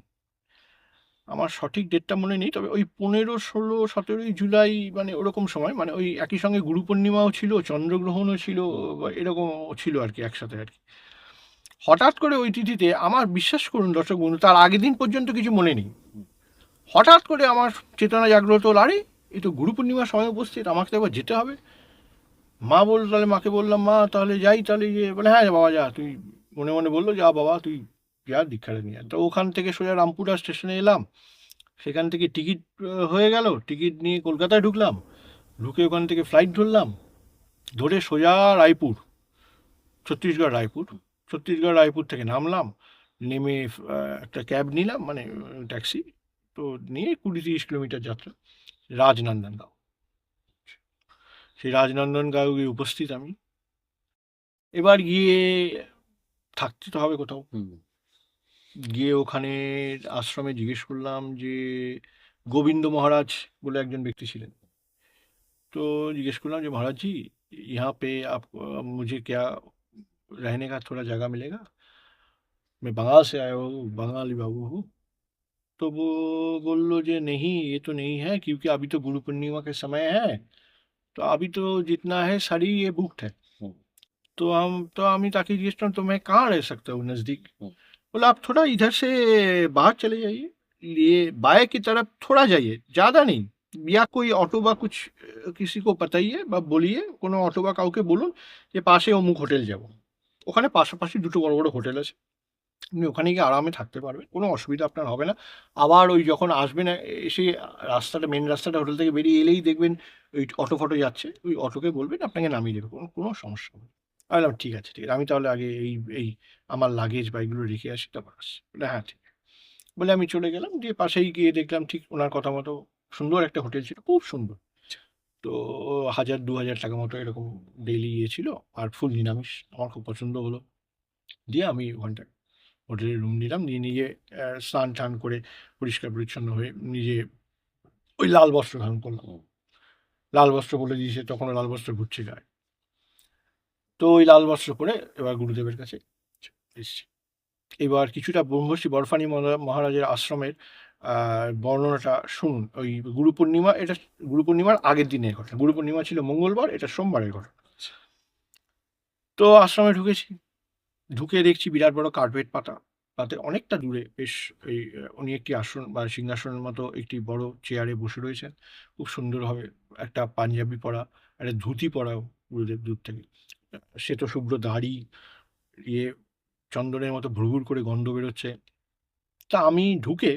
আমার সঠিক ডেটটা মনে নেই, তবে ওই 15, 16, 17 জুলাই মানে ওরকম সময়, মানে ওই একই সঙ্গে গুরু পূর্ণিমাও ছিল, চন্দ্রগ্রহণও ছিল, বা এরকম ছিল আর কি, একসাথে আর কি। হঠাৎ করে ওই তিথিতে আমার, বিশ্বাস করুন দর্শক বন্ধু, তার আগের দিন পর্যন্ত কিছু মনে নেই, হঠাৎ করে আমার চেতনা জাগ্রত হলো, আরে এই তো গুরু পূর্ণিমার সময় উপস্থিত, আমাকে তো এবার যেতে হবে। মা বললো, তাহলে মাকে বললাম মা তাহলে যাই, তাহলে গিয়ে বলে হ্যাঁ বাবা যা, তুই মনে মনে বললো যা বাবা তুই যা দীক্ষাটা নিয়ে। তো ওখান থেকে সোজা রামপুরা স্টেশনে এলাম, সেখান থেকে টিকিট হয়ে গেল, টিকিট নিয়ে কলকাতায় ঢুকলাম, ঢুকে ওখান থেকে ফ্লাইট ধরলাম, ধরে সোজা রায়পুর, ছত্তিশগড় রায়পুর থেকে নামলাম, নেমে একটা ক্যাব নিলাম, মানে ট্যাক্সি, তো নিয়ে 20-30 কিলোমিটার যাত্রা রাজনন্দনগাঁও। সেই রাজনন্দনগাঁও গিয়ে উপস্থিত আমি। এবার গিয়ে থাকতে তো হবে কোথাও, গিয়ে ওখানে আশ্রমে জিজ্ঞেস করলাম যে গোবিন্দ মহারাজ বলে একজন ব্যক্তি ছিলেন, তো জিজ্ঞেস করলাম যে महाराज जी यहाँ पे आप मुझे क्या रहने का थोड़ा जगह मिलेगा, मैं बंगाल से आया हूँ, बंगाली बाबू हूँ। तो वो बोलो যে नहीं ये तो नहीं है, क्योंकि अभी तो गुरु पूर्णिमा के समय है, तो अभी तो जितना है सारी ये बुकड है। तो আমি তাকে জিজ্ঞেস करता तो मैं कहाँ रह सकता हूँ नज़दीक, बोला आप थोड़ा इधर से बाहर चले जाइए, ये बाएं की तरफ थोड़ा जाइए, ज़्यादा नहीं, या कोई অটো বা कुछ किसी को बताइए বা বলিয়ে, কোনো অটো বা কাউকে বলুন যে পাশে অমুক হোটেল যাব, ওখানে পাশাপাশি দুটো বড় বড় হোটেল আছে, আপনি ওখানে গিয়ে আরামে থাকতে পারবেন, কোনো অসুবিধা আপনার হবে না। আবার ওই যখন আসবেন এসে রাস্তাটা, মেন রাস্তাটা, হোটেল থেকে বেরিয়ে এলেই দেখবেন ওই অটো ফটো যাচ্ছে, ওই অটোকে বলবেন আপনাকে নামিয়ে দেবে, কোনো কোনো সমস্যা হবে না। আমি বললাম ঠিক আছে ঠিক আছে, আমি তাহলে আগে এই এই আমার লাগেজ বা এগুলো রেখে আসি, তারপর আসছি। বলে হ্যাঁ ঠিক আছে। বলে আমি চলে গেলাম, দিয়ে পাশেই গিয়ে দেখলাম ঠিক ওনার কথা মতো সুন্দর একটা হোটেল ছিল, খুব সুন্দর। তো 1000-2000 টাকা মতো এরকম ডেইলি ইয়ে ছিল, আর ফুল নিরামিষ, আমার খুব পছন্দ হলো। দিয়ে আমি ওখানটায় হোটেলে রুম নিলাম, নিয়ে নিজে স্নান টান করে পরিষ্কার পরিচ্ছন্ন হয়ে নিজে ওই লাল বস্ত্র ধারণ করলাম। লাল বস্ত্র বলে দিয়েছে, তখনও লাল বস্ত্র ঘুরছে গায়ে। তো ওই লাল বস্ত্র পরে এবার গুরুদেবের কাছে এসছি। এবার কিছুটা ব্রহ্মর্ষি বরফানি মহারাজের আশ্রমের বর্ণনাটা শুনুন। ওই গুরু পূর্ণিমা, এটা গুরু পূর্ণিমার আগের দিনের ঘটনা, গুরু পূর্ণিমা ছিল মঙ্গলবার, এটা সোমবারের ঘটনা। তো আশ্রমে ঢুকেছি, ঢুকে দেখছি বিরাট বড় কার্পেট পাতা, তাতে অনেকটা দূরে বেশ এই উনি একটি আসন বা সিংহাসনের মতো একটি বড় চেয়ারে বসে রয়েছেন, খুব সুন্দরভাবে একটা পাঞ্জাবি পরা, একটা ধুতি পরা গুরুদেব দূর থেকে, শ্বেত শুভ্র দাড়ি, ইয়ে চন্দনের মতো ভুরভুর করে গন্ধ বেরোচ্ছে। তা আমি ঢুকে,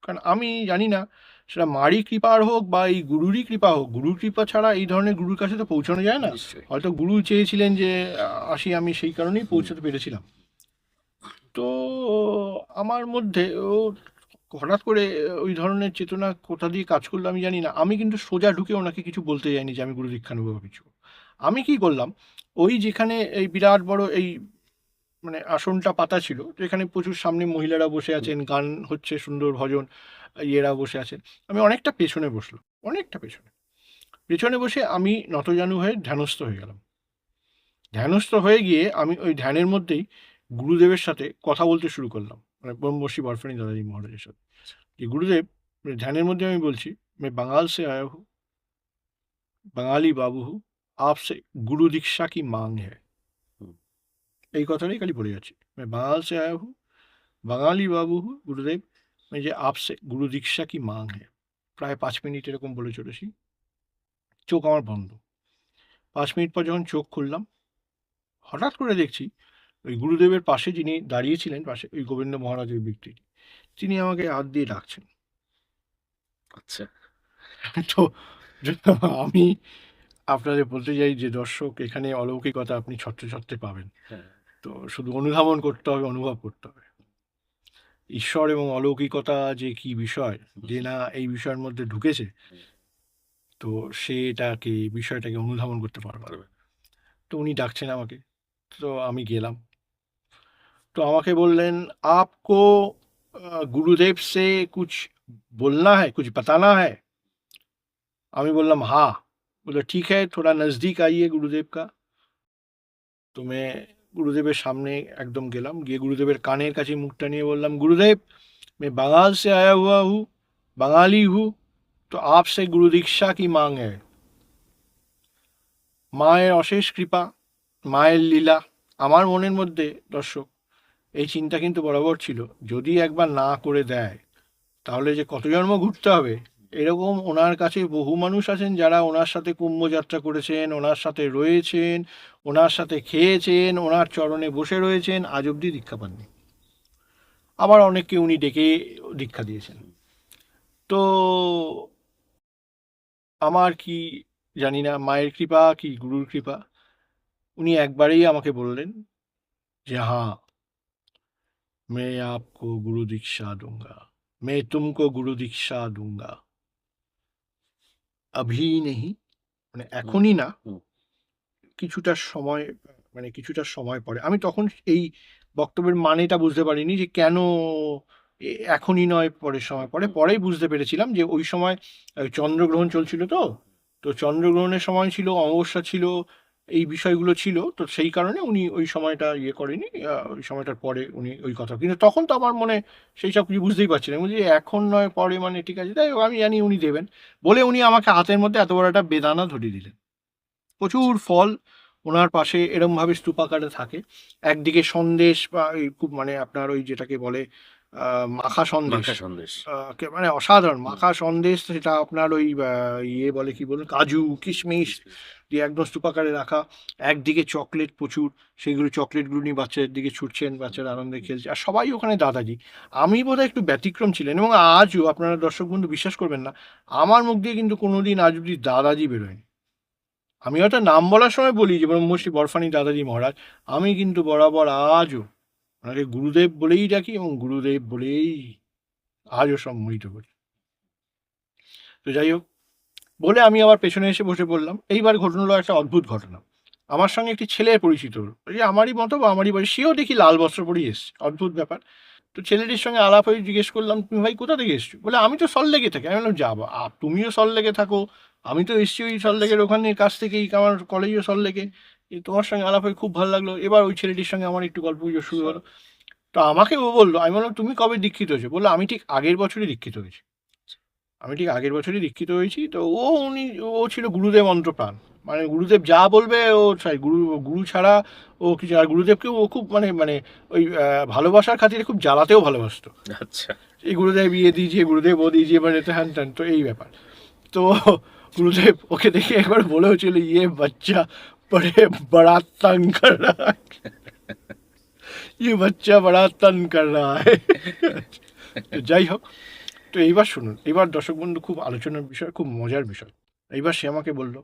কারণ আমি জানি না সেটা মারই কৃপার হোক বা এই গুরুরই কৃপা হোক, গুরুর কৃপা ছাড়া এই ধরনের গুরুর কাছে তো পৌঁছানো যায় না। হয়তো গুরু চেয়েছিলেন যে আসি, আমি সেই কারণেই পৌঁছাতে পেরেছিলাম। তো আমার মধ্যে ও হঠাৎ করে ওই ধরনের চেতনা কোথা দিয়ে কাজ করলো আমি জানি না, আমি কিন্তু সোজা ঢুকে ওনাকে কিছু বলতে যাইনি যে আমি গুরু দীক্ষা নেবো বা কিছু। আমি কি করলাম, ওই যেখানে এই বিরাট বড় এই মানে আসনটা পাতা ছিল, যেখানে প্রচুর সামনে মহিলারা বসে আছেন, গান হচ্ছে, সুন্দর ভজন, ইয়েরা বসে আছেন, আমি অনেকটা পেছনে বসলাম, অনেকটা পেছনে বসে আমি নতজানু হয়ে ধ্যানস্থ হয়ে গেলাম। ধ্যানস্থ হয়ে গিয়ে আমি ওই ধ্যানের মধ্যেই গুরুদেবের সাথে কথা বলতে শুরু করলাম, মানে ব্রহ্মর্ষি বরফানি দাদাজি মহারাজের সাথে। যে গুরুদেব, ধ্যানের মধ্যে আমি বলছি, मैं बंगाल से आया हूँ, बंगाली बाबू हूँ, आपसे गुरु दीक्षा की मांग है। হুম। এই কথাটাই খালি পড়ে যাচ্ছি, मैं बंगाल से आया हूँ, बंगाली बाबू हूँ गुरुदेव, मैं যে आपसे गुरु दीक्षा की मांग है। প্রায় 5 মিনিট এরকম বলে চলেছি, চোখ আমার বন্ধ। 5 মিনিট পর যখন চোখ খুললাম, হঠাৎ করে দেখছি ওই গুরুদেবের পাশে যিনি দাঁড়িয়েছিলেন, পাশে ওই গোবিন্দ মহারাজের ব্যক্তিটি, তিনি আমাকে হাত দিয়ে ডাকছেন। আচ্ছা। তো আমি আপনাদের বলতে চাই যে দর্শক, এখানে অলৌকিকতা আপনি ছত্রে ছত্রে পাবেন। হ্যাঁ। তো শুধু অনুধাবন করতে হবে, অনুভব করতে হবে। ঈশ্বর এবং অলৌকিকতা যে কি বিষয়, যে না এই বিষয়ের মধ্যে ঢুকেছে, তো বিষয়টাকে অনুধাবন করতে পারবে। তো উনি ডাকছেন আমাকে, তো আমি গেলাম। তো আমাকে বললেন, আপকো গুরুদেব সে কুছ বলনা হ্যায়, কুছ বাতানা হ্যায়। আমি বললাম হ্যাঁ। বললো ঠিক হ্যায়, থোড়া নজদিক আইয়ে গুরুদেব কা। তো मैं गुरुदेव सामने एकदम गेलाम, गए गुरुदेव कानेर काछे मुखटा निये बोललाम, गुरुदेव मैं बंगाल से आया हुआ हूँ, बंगाली हूँ, तो आपसे गुरु दीक्षा की मांग है। মায়ের অশেষ কৃপা, মায়ের লীলা। আমার মনের মধ্যে দর্শক এই চিন্তা কিন্তু বরাবর ছিল, যদি একবার না করে দেয় তাহলে যে কত জন্ম ঘুরতে হবে। এরকম ওনার কাছে বহু মানুষ আছেন যারা ওনার সাথে কুম্ভযাত্রা করেছেন, ওনার সাথে রয়েছেন, ওনার সাথে খেয়েছেন, ওনার চরণে বসে রয়েছেন, আজ অবধি দীক্ষা পাননি। আবার অনেককে উনি ডেকে দীক্ষা দিয়েছেন। তো আমার কি জানি না, মায়ের কৃপা কি গুরুর কৃপা, উনি একবারেই আমাকে বললেন যে হ্যাঁ, मैं आपको गुरु दीक्षा दूंगा, मैं तुमको गुरु दीक्षा दूंगा, अभी नहीं, মানে এখনই না, হুম। কিছুটা সময়, মানে কিছুটা সময় পরে। আমি তখন এই বক্তব্যের মানেটা বুঝতে পারিনি যে কেন এখনই নয়, পরের সময় পরে। পরেই বুঝতে পেরেছিলাম যে ওই সময় চন্দ্রগ্রহণ চলছিল, তো তো চন্দ্রগ্রহণের সময় ছিল, অমাবস্যা ছিল, এই বিষয়গুলো ছিল, তো সেই কারণে উনি ওই সময়টা ইয়ে করেনি, ওই সময়টার পরে উনি ওই কথা। কিন্তু তখন তো আমার মনে সেই সব কিছু বুঝতেই পারছিলাম, বলছি এখন নয় পরে, মানে ঠিক আছে, তাই হোক, আমি জানি উনি দেবেন বলে উনি আমাকে হাতের মধ্যে এত বড় একটা বেদানা ধরিয়ে দিলেন। প্রচুর ফল ওনার পাশে এরমভাবে স্তূপাকারে থাকে। একদিকে সন্দেশ, বা এই খুব মানে আপনার ওই যেটাকে বলে মাখা সন্দেশ, মাখা সন্দেশ। মানে অসাধারণ মাখা সন্দেশ, সেটা আপনার ওই ইয়ে বলে কি বলুন, কাজু কিশমিশ দিয়ে একদম স্তূপাকারে রাখা। একদিকে চকলেট প্রচুর, সেইগুলো চকলেটগুলো নিয়ে বাচ্চাদের দিকে ছুটছেন, বাচ্চারা আনন্দে খেলছে, আর সবাই ওখানে দাদাজি। আমি বোধহয় একটু ব্যতিক্রম ছিলেন, এবং আজও আপনারা দর্শক বন্ধু বিশ্বাস করবেন না, আমার মুখ দিয়ে কিন্তু কোনোদিন আজ অব্দি দাদাজি বেরোয়নি। আমি হয়তো নাম বলার সময় বলি যে ব্রহ্মশ্রী বরফানি দাদাজি মহারাজ, আমি কিন্তু বরাবর আজও ওনাকে গুরুদেব বলেই ডাকি, এবং গুরুদেব বলেই আজও সম্মোহিত করি। তো যাই হোক, বলে আমি আবার পেছনে এসে বসে পড়লাম। এইবার ঘটনালো একটা অদ্ভুত ঘটনা। আমার সঙ্গে একটি ছেলের পরিচিত হলো, ওই যে আমারই মতো বা আমারই বয়স, সেও দেখি লাল বস্ত্র পরেই এসছে, অদ্ভুত ব্যাপার। তো ছেলেটির সঙ্গে আলাপ হয়ে জিজ্ঞেস করলাম, তুমি ভাই কোথা থেকে এসছো? বলে আমি তো সল্টলেকে থাকি। আমি বললাম, যাবো, তুমিও সল্টলেকে থাকো, আমি তো এসছি ওই সল্টলেকের ওখানে কাছ থেকেই, আমার কলেজও সল্টলেকে, তোমার সঙ্গে আলাপ হয়ে খুব ভালো লাগলো। এবার ওই ছেলেটির সঙ্গে আমার একটু গল্প গুজব শুরু হলো। তো আমাকে ও বললো, আমি বললাম তুমি কবে দীক্ষিত হয়েছো? বললো আমি ঠিক আগের বছরই দীক্ষিত হয়েছি। আমি ঠিক আগের বছরই দীক্ষিত হয়েছি। তো ও ছিল গুরুদেব অন্তপ্রাণ, মানে গুরুদেব যা বলবে ও চাই, গুরু ছাড়া ও কিছু। আর গুরুদেবকে ও খুব মানে মানে ওই ভালোবাসার খাতিরে খুব জ্বালাতেও ভালোবাসতো। আচ্ছা। এই গুরুদেব ইয়ে দিয়েছে, গুরুদেব ও দিয়েছে, মানে হ্যান ত্যান, তো এই ব্যাপার। তো গুরুদেব ওকে দেখে একবার বলে হচ্ছিল, ইয়ে বাচ্চা বড়ে বড়া তঙ্গ কর রহা है, ইয়ে বাচ্চা বড়া তঙ্গ কর রহা है। তো যাই হোক, তো এইবার শুনুন, এবার দর্শক বন্ধু খুব আলোচনার বিষয়, খুব মজার বিষয়। এইবার সে আমাকে বলল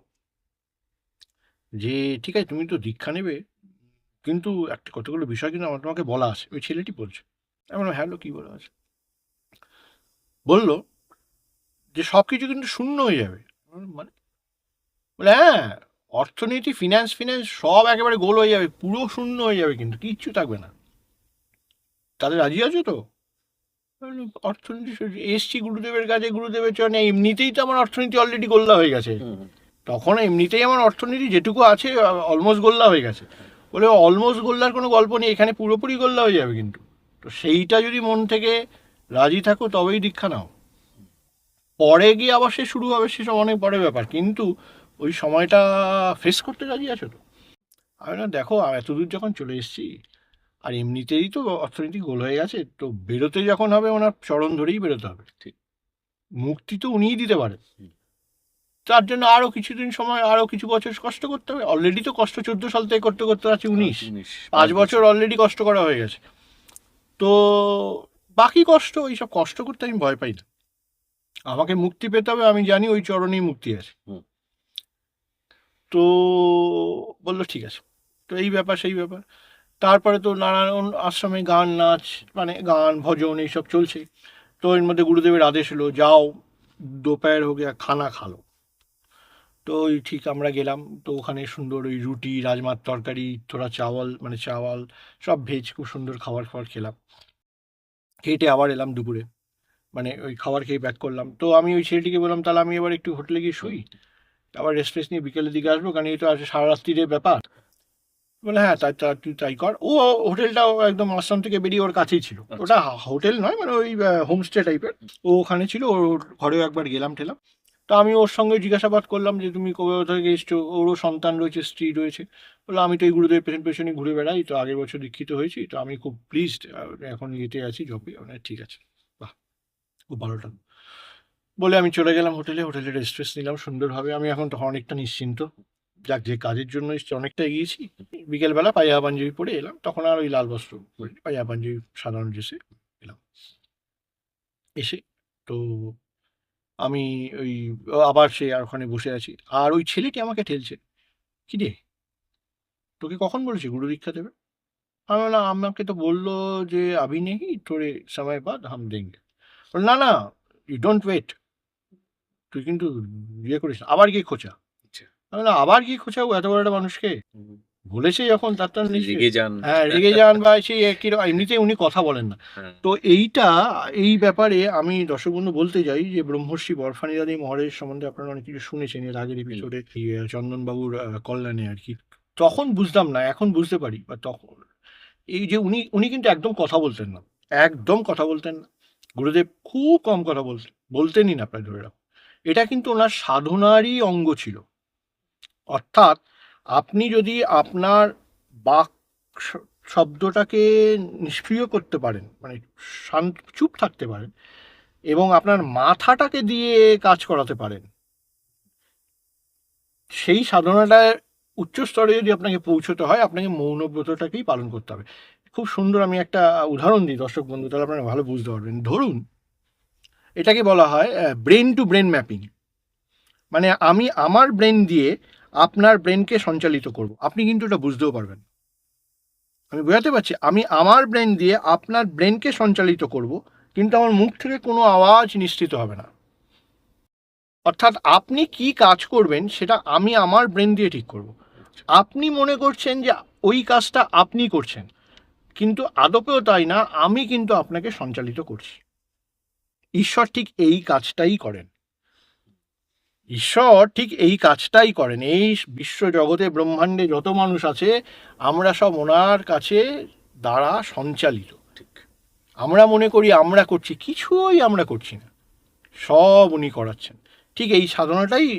যে ঠিক আছে, তুমি তো দীক্ষা নেবে, কিন্তু একটা কতগুলো বিষয় কিন্তু আমার তোমাকে বলা আছে। ওই ছেলেটি বলছে। আমি বললাম, হ্যালো, কী বলা আছে? বলল যে সব কিছু কিন্তু শূন্য হয়ে যাবে। মানে বলে হ্যাঁ, অর্থনীতি, ফিন্যান্স ফিন্যান্স সব একেবারে গোল হয়ে যাবে, পুরো শূন্য হয়ে যাবে, কিন্তু কিচ্ছু থাকবে না। তাদের রাজি আছো তো? অর্থনীতি এসছি গুরুদেবের কাছে, গুরুদেবের চরণে, এমনিতেই তো আমার অর্থনীতি অলরেডি গোল্লা হয়ে গেছে, তখন এমনিতেই আমার অর্থনীতি যেটুকু আছে অলমোস্ট গোল্লা হয়ে গেছে। বলে অলমোস্ট গোল্লার কোনো গল্প নেই, এখানে পুরোপুরি গোল্লা হয়ে যাবে কিন্তু। তো সেইটা যদি মন থেকে রাজি থাকো তবেই দীক্ষা নাও। পরে গিয়ে আবার সে শুরু হবে, সেসব অনেক বড় ব্যাপার, কিন্তু ওই সময়টা ফেস করতে রাজি আছো তো? আমি না, দেখো এতদূর যখন চলে এসেছি, আর এমনিতেই তো অর্থনীতি গোল হয়ে গেছে, তো বেরোতে যখন হবে ওনার চরণ ধরেই বেরোতে হবে। ঠিক। মুক্তি তো উনিই দিতে পারেন, হুম। তার জন্য আরও কিছুদিন সময়, আরও কিছু বছর কষ্ট করতে হবে। অলরেডি তো কষ্ট 14 সাল থেকে করতে করতে আছে 19, 5 বছর অলরেডি কষ্ট করা হয়ে গেছে। তো বাকি কষ্ট, এইসব কষ্ট করতে আমি ভয় পাই না। আমাকে মুক্তি পেতে হবে, আমি জানি ওই চরণেই মুক্তি আছে। হুম। তো বললো ঠিক আছে। তো এই ব্যাপার সেই ব্যাপার। তারপরে তো নানান আশ্রমে গান নাচ, মানে গান ভজন এইসব চলছে। তো এর মধ্যে গুরুদেবের আদেশ হলো, যাও দোপহর হো গিয়া খানা খালো। তো ওই ঠিক আমরা গেলাম, তো ওখানে সুন্দর ওই রুটি, রাজমার তরকারি, থোড়া চাওয়াল, মানে চাওয়াল, সব ভেজ, খুব সুন্দর খাবার খাবার খেলাম। খেটে আবার এলাম দুপুরে, মানে ওই খাবার খেয়ে ব্যাক করলাম। তো আমি ওই ছেলেটিকে বললাম, তাহলে আমি এবার একটু হোটেলে গিয়ে শুই, আবার রেস্ট ফেস্ট নিয়ে বিকেলের দিকে আসবো, কারণ এই তো আছে সারা রাত্রির ব্যাপার। বলে হ্যাঁ, তাই তুই তাই কর। ও হোটেলটাও একদম আশ্রম থেকে বেরিয়ে ওর কাছেই ছিল। ওটা হোটেল নয়, মানে ওই হোমস্টে টাইপের। ও ওখানে ছিল, ওর ঘরেও একবার গেলাম টেলাম। তো আমি ওর সঙ্গে জিজ্ঞাসাবাদ করলাম যে তুমি কবে থেকে এসছো, ওরও সন্তান রয়েছে, স্ত্রী রয়েছে। বললো আমি তো এই গুরুদেবের পেছন পেছনে ঘুরে বেড়াই, তো আগের বছর দীক্ষিত হয়েছি, তো আমি খুব প্লিজড, এখন ইয়েতে আছি জবে। ঠিক আছে, বাহ, খুব ভালোটা। বলে আমি চলে গেলাম হোটেলে, হোটেলে রেস্ট ফেস্ট নিলাম সুন্দরভাবে। আমি এখন তখন অনেকটা নিশ্চিন্ত, যাক যে কাজের জন্য এসেছি অনেকটা এগিয়েছি। বিকেলবেলা পায়জামা পাঞ্জাবি পরে এলাম, তখন আর ওই লাল বস্ত্র পরে পায়জামা পাঞ্জাবি সাধারণ ড্রেসে এলাম। এসে তো আমি ওই আবার সে আর ওখানে বসে আছি, আর ওই ছেলেটি আমাকে ঠেলছে, কি রে তোকে কখন বলেছে গুরু দীক্ষা দেবে? আমি বললাম, আমাকে তো বললো যে আভি নেই থোড়ে সময় বাদ হাম দেঙ্গে। না না, ইউ ডোন্ট ওয়েট, তুই কিন্তু ইয়ে করিস না, আবার গিয়ে খোঁচা। আচ্ছা। আমি বললাম, আবার গিয়ে খোঁচাবো এত বড় একটা মানুষকে? হুম। বলেছে যখন তার তো নিশ্চয়ই রেগে যান। হ্যাঁ রেগে যান, বা সেই কিরকম এমনিতেই উনি কথা বলেন না। হ্যাঁ। তো এই ব্যাপারে আমি দর্শক বন্ধু বলতে চাই যে ব্রহ্মর্ষি বরফানীদাদি মহারাজের সম্বন্ধে আপনারা অনেক কিছু শুনেছেন এর আগের এপিসোডে, চন্দনবাবুর কল্যাণে আর কি। তখন বুঝতাম না, এখন বুঝতে পারি। বা তখন এই যে উনি উনি কিন্তু একদম কথা বলতেন না, একদম কথা বলতেন না। গুরুদেব খুব কম কথা বলতেনই না প্রায়, ধরে রাখো। এটা কিন্তু ওনার সাধনারই অঙ্গ ছিল। অর্থাৎ আপনি যদি আপনার বাক শব্দটাকে নিষ্ক্রিয় করতে পারেন, মানে শান্ত চুপ থাকতে পারেন, এবং আপনার মাথাটাকে দিয়ে কাজ করাতে পারেন, সেই সাধনাটার উচ্চ স্তরে যদি আপনাকে পৌঁছতে হয়, আপনাকে মৌনব্রতটাকেই পালন করতে হবে। খুব সুন্দর, আমি একটা উদাহরণ দিই দর্শক বন্ধু, তাহলে আপনারা ভালো বুঝতে পারবেন। ধরুন, এটাকে বলা হয় ব্রেন টু ব্রেন ম্যাপিং। মানে আমি আমার ব্রেন দিয়ে আপনার ব্রেনকে সঞ্চালিত করব, আপনি কিন্তু এটা বুঝতেও পারবেন। আমি বোঝাতে পারছি, আমি আমার ব্রেন দিয়ে আপনার ব্রেনকে সঞ্চালিত করব, কিন্তু আমার মুখ থেকে কোনো আওয়াজ নিঃসৃত হবে না। অর্থাৎ আপনি কি কাজ করবেন সেটা আমি আমার ব্রেন দিয়ে ঠিক করব। আপনি মনে করছেন যে ওই কাজটা আপনি করছেন, কিন্তু আদপেও তাই না, আমি কিন্তু আপনাকে সঞ্চালিত করছি। ঈশ্বর ঠিক এই কাজটাই করেন। ঈশ্বর ঠিক এই কাজটাই করেন। এই বিশ্ব জগতে ব্রহ্মাণ্ডে যত মানুষ আছে, আমরা সব ওনার কাছে দ্বারা সঞ্চালিত। ঠিক। আমরা মনে করি আমরা করছি, কিছুই আমরা করছি না, সব উনি করাচ্ছেন। ঠিক এই সাধনাটাই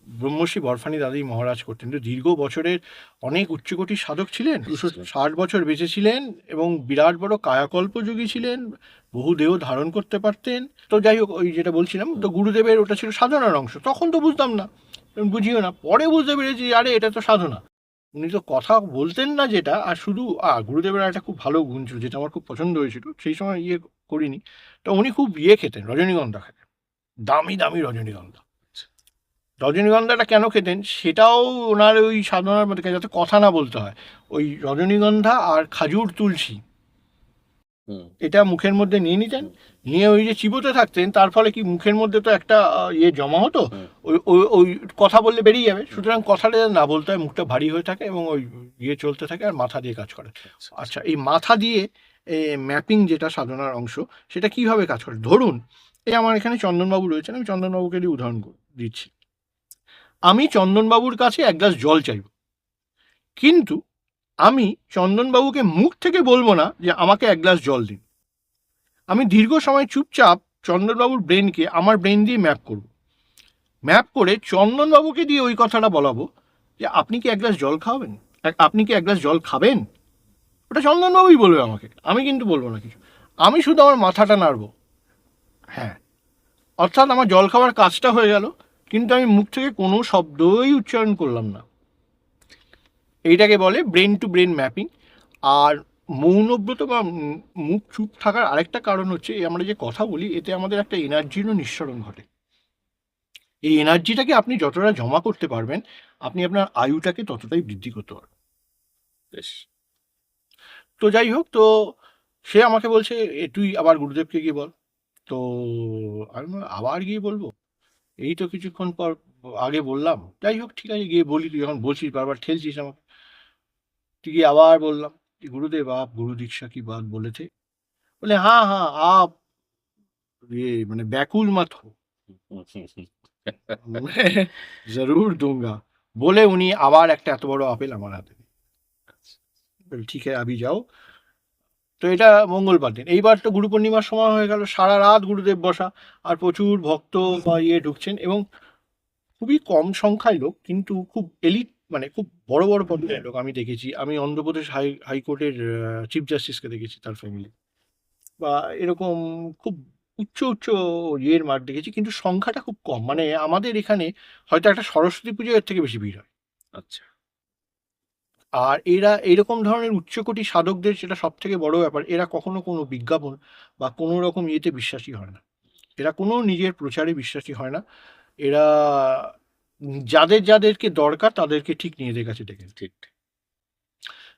ব্রহ্মর্ষি বরফানী দাদি মহারাজ করতেন। তো দীর্ঘ বছরের অনেক উচ্চকোটির সাধক ছিলেন, 260 বছর বেঁচে ছিলেন, এবং বিরাট বড় কায়াকল্পযোগী ছিলেন, বহু দেহ ধারণ করতে পারতেন। তো যাই হোক, ওই যেটা বলছিলাম, তো গুরুদেবের ওটা ছিল সাধনার অংশ। তখন তো বুঝতাম না, বুঝিও না, পরে বুঝতে পেরেছি আরে এটা তো সাধনা। উনি তো কথা বলতেন না যেটা, আর শুধু গুরুদেবের একটা খুব ভালো গুণ ছিল যেটা আমার খুব পছন্দ হয়েছিল, সেই সময় করিনি। তো উনি খুব খেতেন, রজনীগন্ধা খেতেন, দামি দামি রজনীগন্ধা। রজনীগন্ধাটা কেন খেতেন সেটাও ওনার ওই সাধনার মধ্যে, যাতে কথা না বলতে হয়। ওই রজনীগন্ধা আর খাজুর, তুলসী, এটা মুখের মধ্যে নিয়ে নিতেন, নিয়ে ওই যে চিবোতে থাকতেন, তার ফলে কি মুখের মধ্যে তো একটা জমা হতো, ওই কথা বললে বেরিয়ে যাবে। সুতরাং কথাটা না বলতে হয়, মুখটা ভারী হয়ে থাকে, এবং ওই চলতে থাকে, আর মাথা দিয়ে কাজ করে। আচ্ছা, এই মাথা দিয়ে ম্যাপিং যেটা সাধনার অংশ, সেটা কিভাবে কাজ করে? ধরুন, এই আমার এখানে চন্দনবাবু রয়েছেন, আমি চন্দনবাবুকে দিয়ে উদাহরণ দিচ্ছি। আমি চন্দনবাবুর কাছে এক গ্লাস জল চাইব, কিন্তু আমি চন্দনবাবুকে মুখ থেকে বলবো না যে আমাকে এক গ্লাস জল দিন। আমি দীর্ঘ সময় চুপচাপ চন্দনবাবুর ব্রেনকে আমার ব্রেন দিয়ে ম্যাপ করব, ম্যাপ করে চন্দনবাবুকে দিয়ে ওই কথাটা বলাবো যে আপনি কি এক গ্লাস জল খাবেন, আপনি কি এক গ্লাস জল খাবেন। ওটা চন্দনবাবুই বলবে আমাকে, আমি কিন্তু বলবো না কিছু। আমি শুধু আমার মাথাটা নাড়ব, হ্যাঁ, অর্থাৎ আমার জল খাওয়ার কাজটা হয়ে গেল, কিন্তু আমি মুখ থেকে কোনো শব্দই উচ্চারণ করলাম না। এইটাকে বলে ব্রেন টু ব্রেন ম্যাপিং। আর মৌনব্রত বা মুখ চুপ থাকার আরেকটা কারণ হচ্ছে, আমরা যে কথা বলি এতে আমাদের একটা এনার্জিরও নিঃসরণ ঘটে। এই এনার্জিটাকে আপনি যতটা জমা করতে পারবেন, আপনি আপনার আয়ুটাকে ততটাই বৃদ্ধি করতে পারবেন। বেশ। তো যাই হোক, তো সে আমাকে বলছে তুই আবার গুরুদেবকে গিয়ে বল। তো আমি বললাম, আবার গিয়ে বলবো, এই তো কিছুক্ষণ পর আগে বললাম। যাই হোক, ঠিক আছে, গিয়ে বলি, তুই যখন বলছিস বারবার ঠেলছিস আমাকে। তুই গিয়ে আবার বললাম, গুরুদেব আপ গুরু দীক্ষা কি বাত বলে থে। বলে হ্যাঁ হ্যাঁ আপ মানে ব্যাকুল মত হো, জরুর दूंगा। বলে উনি আবার একটা এত বড় আপেল আমার হাতে দিলেন। বলে, ঠিক আছে আবি যাও। তো এটা মঙ্গলবার দিন। এইবার তো গুরু পূর্ণিমার সময় হয়ে গেল, সারা রাত গুরুদেব বসা, আর প্রচুর ভক্ত বা ঢুকছেন, এবং খুবই কম সংখ্যায় লোক, কিন্তু খুব এলিট, মানে খুব বড় বড় পদের লোক আমি দেখেছি। আমি অন্ধ্রপ্রদেশ হাইকোর্টের চিফ জাস্টিসকে দেখেছি, তার ফ্যামিলি, বা এরকম খুব উচ্চ উচ্চ মাঠ দেখেছি, কিন্তু সংখ্যাটা খুব কম। মানে আমাদের এখানে হয়তো একটা সরস্বতী পুজো এর থেকে বেশি ভিড় হয়। আচ্ছা। আর এরা এরকম ধরনের উচ্চকোটি সাধকদের, যেটা সব থেকে বড় ব্যাপার, এরা কখনো কোনো বিজ্ঞাপন বা কোনো রকম ইয়েতে বিশ্বাসী হয় না। এরা কোনো নিজের প্রচারে বিশ্বাসী হয় না। এরা যাদের যাদেরকে দরকার তাদেরকে ঠিক নিজেদের কাছে ডেকে। ঠিক।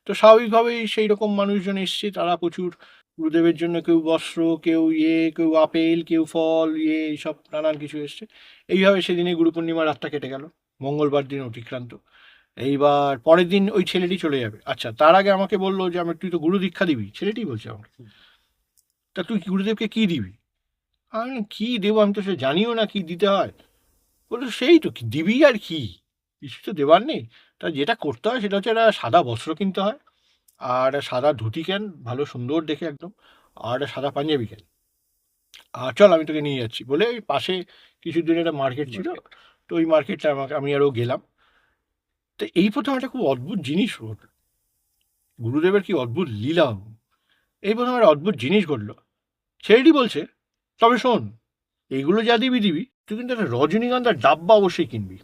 তো স্বাভাবিকভাবেই সেই রকম মানুষজন এসছে, তারা প্রচুর গুরুদেবের জন্য কেউ বস্ত্র, কেউ কেউ আপেল, কেউ ফল, এইসব নানান কিছু এসছে। এইভাবে সেদিনে গুরু পূর্ণিমা রাতটা কেটে গেল, মঙ্গলবার দিন অতিক্রান্ত। এইবার পরের দিন ওই ছেলেটি চলে যাবে। আচ্ছা, তার আগে আমাকে বললো যে তুই তো গুরু দীক্ষা দিবি, ছেলেটি বলছে আমাকে। তা তুই গুরুদেবকে কি দিবি? আমি বললাম, কি দেবো, আমি তো সে জানিও না কি দিতে হয়। বললো সেই তো, কি দিবি আর কি, কিছু তো দেওয়ার নেই। তা যেটা করতে হয় সেটা হচ্ছে একটা সাদা বস্ত্র কিনতে হয়, আর সাদা ধুতি কেন, ভালো সুন্দর দেখে একদম, আর সাদা পাঞ্জাবি কেন, আর চল আমি তোকে নিয়ে যাচ্ছি। বলে ওই পাশে কিছু দূরে একটা মার্কেট ছিল, তো ওই মার্কেটটা আমি আরও গেলাম। তো এই প্রথম একটা খুব অদ্ভুত জিনিস ঘটল, গুরুদেবের কি অদ্ভুত লীলা। এই প্রথম একটা অদ্ভুত জিনিস ঘটলো। ছেলেটি বলছে, তবে শোন, এইগুলো যা দিবি তুই কিন্তু একটা রজনীগন্ধার ডাব্বা অবশ্যই কিনবি।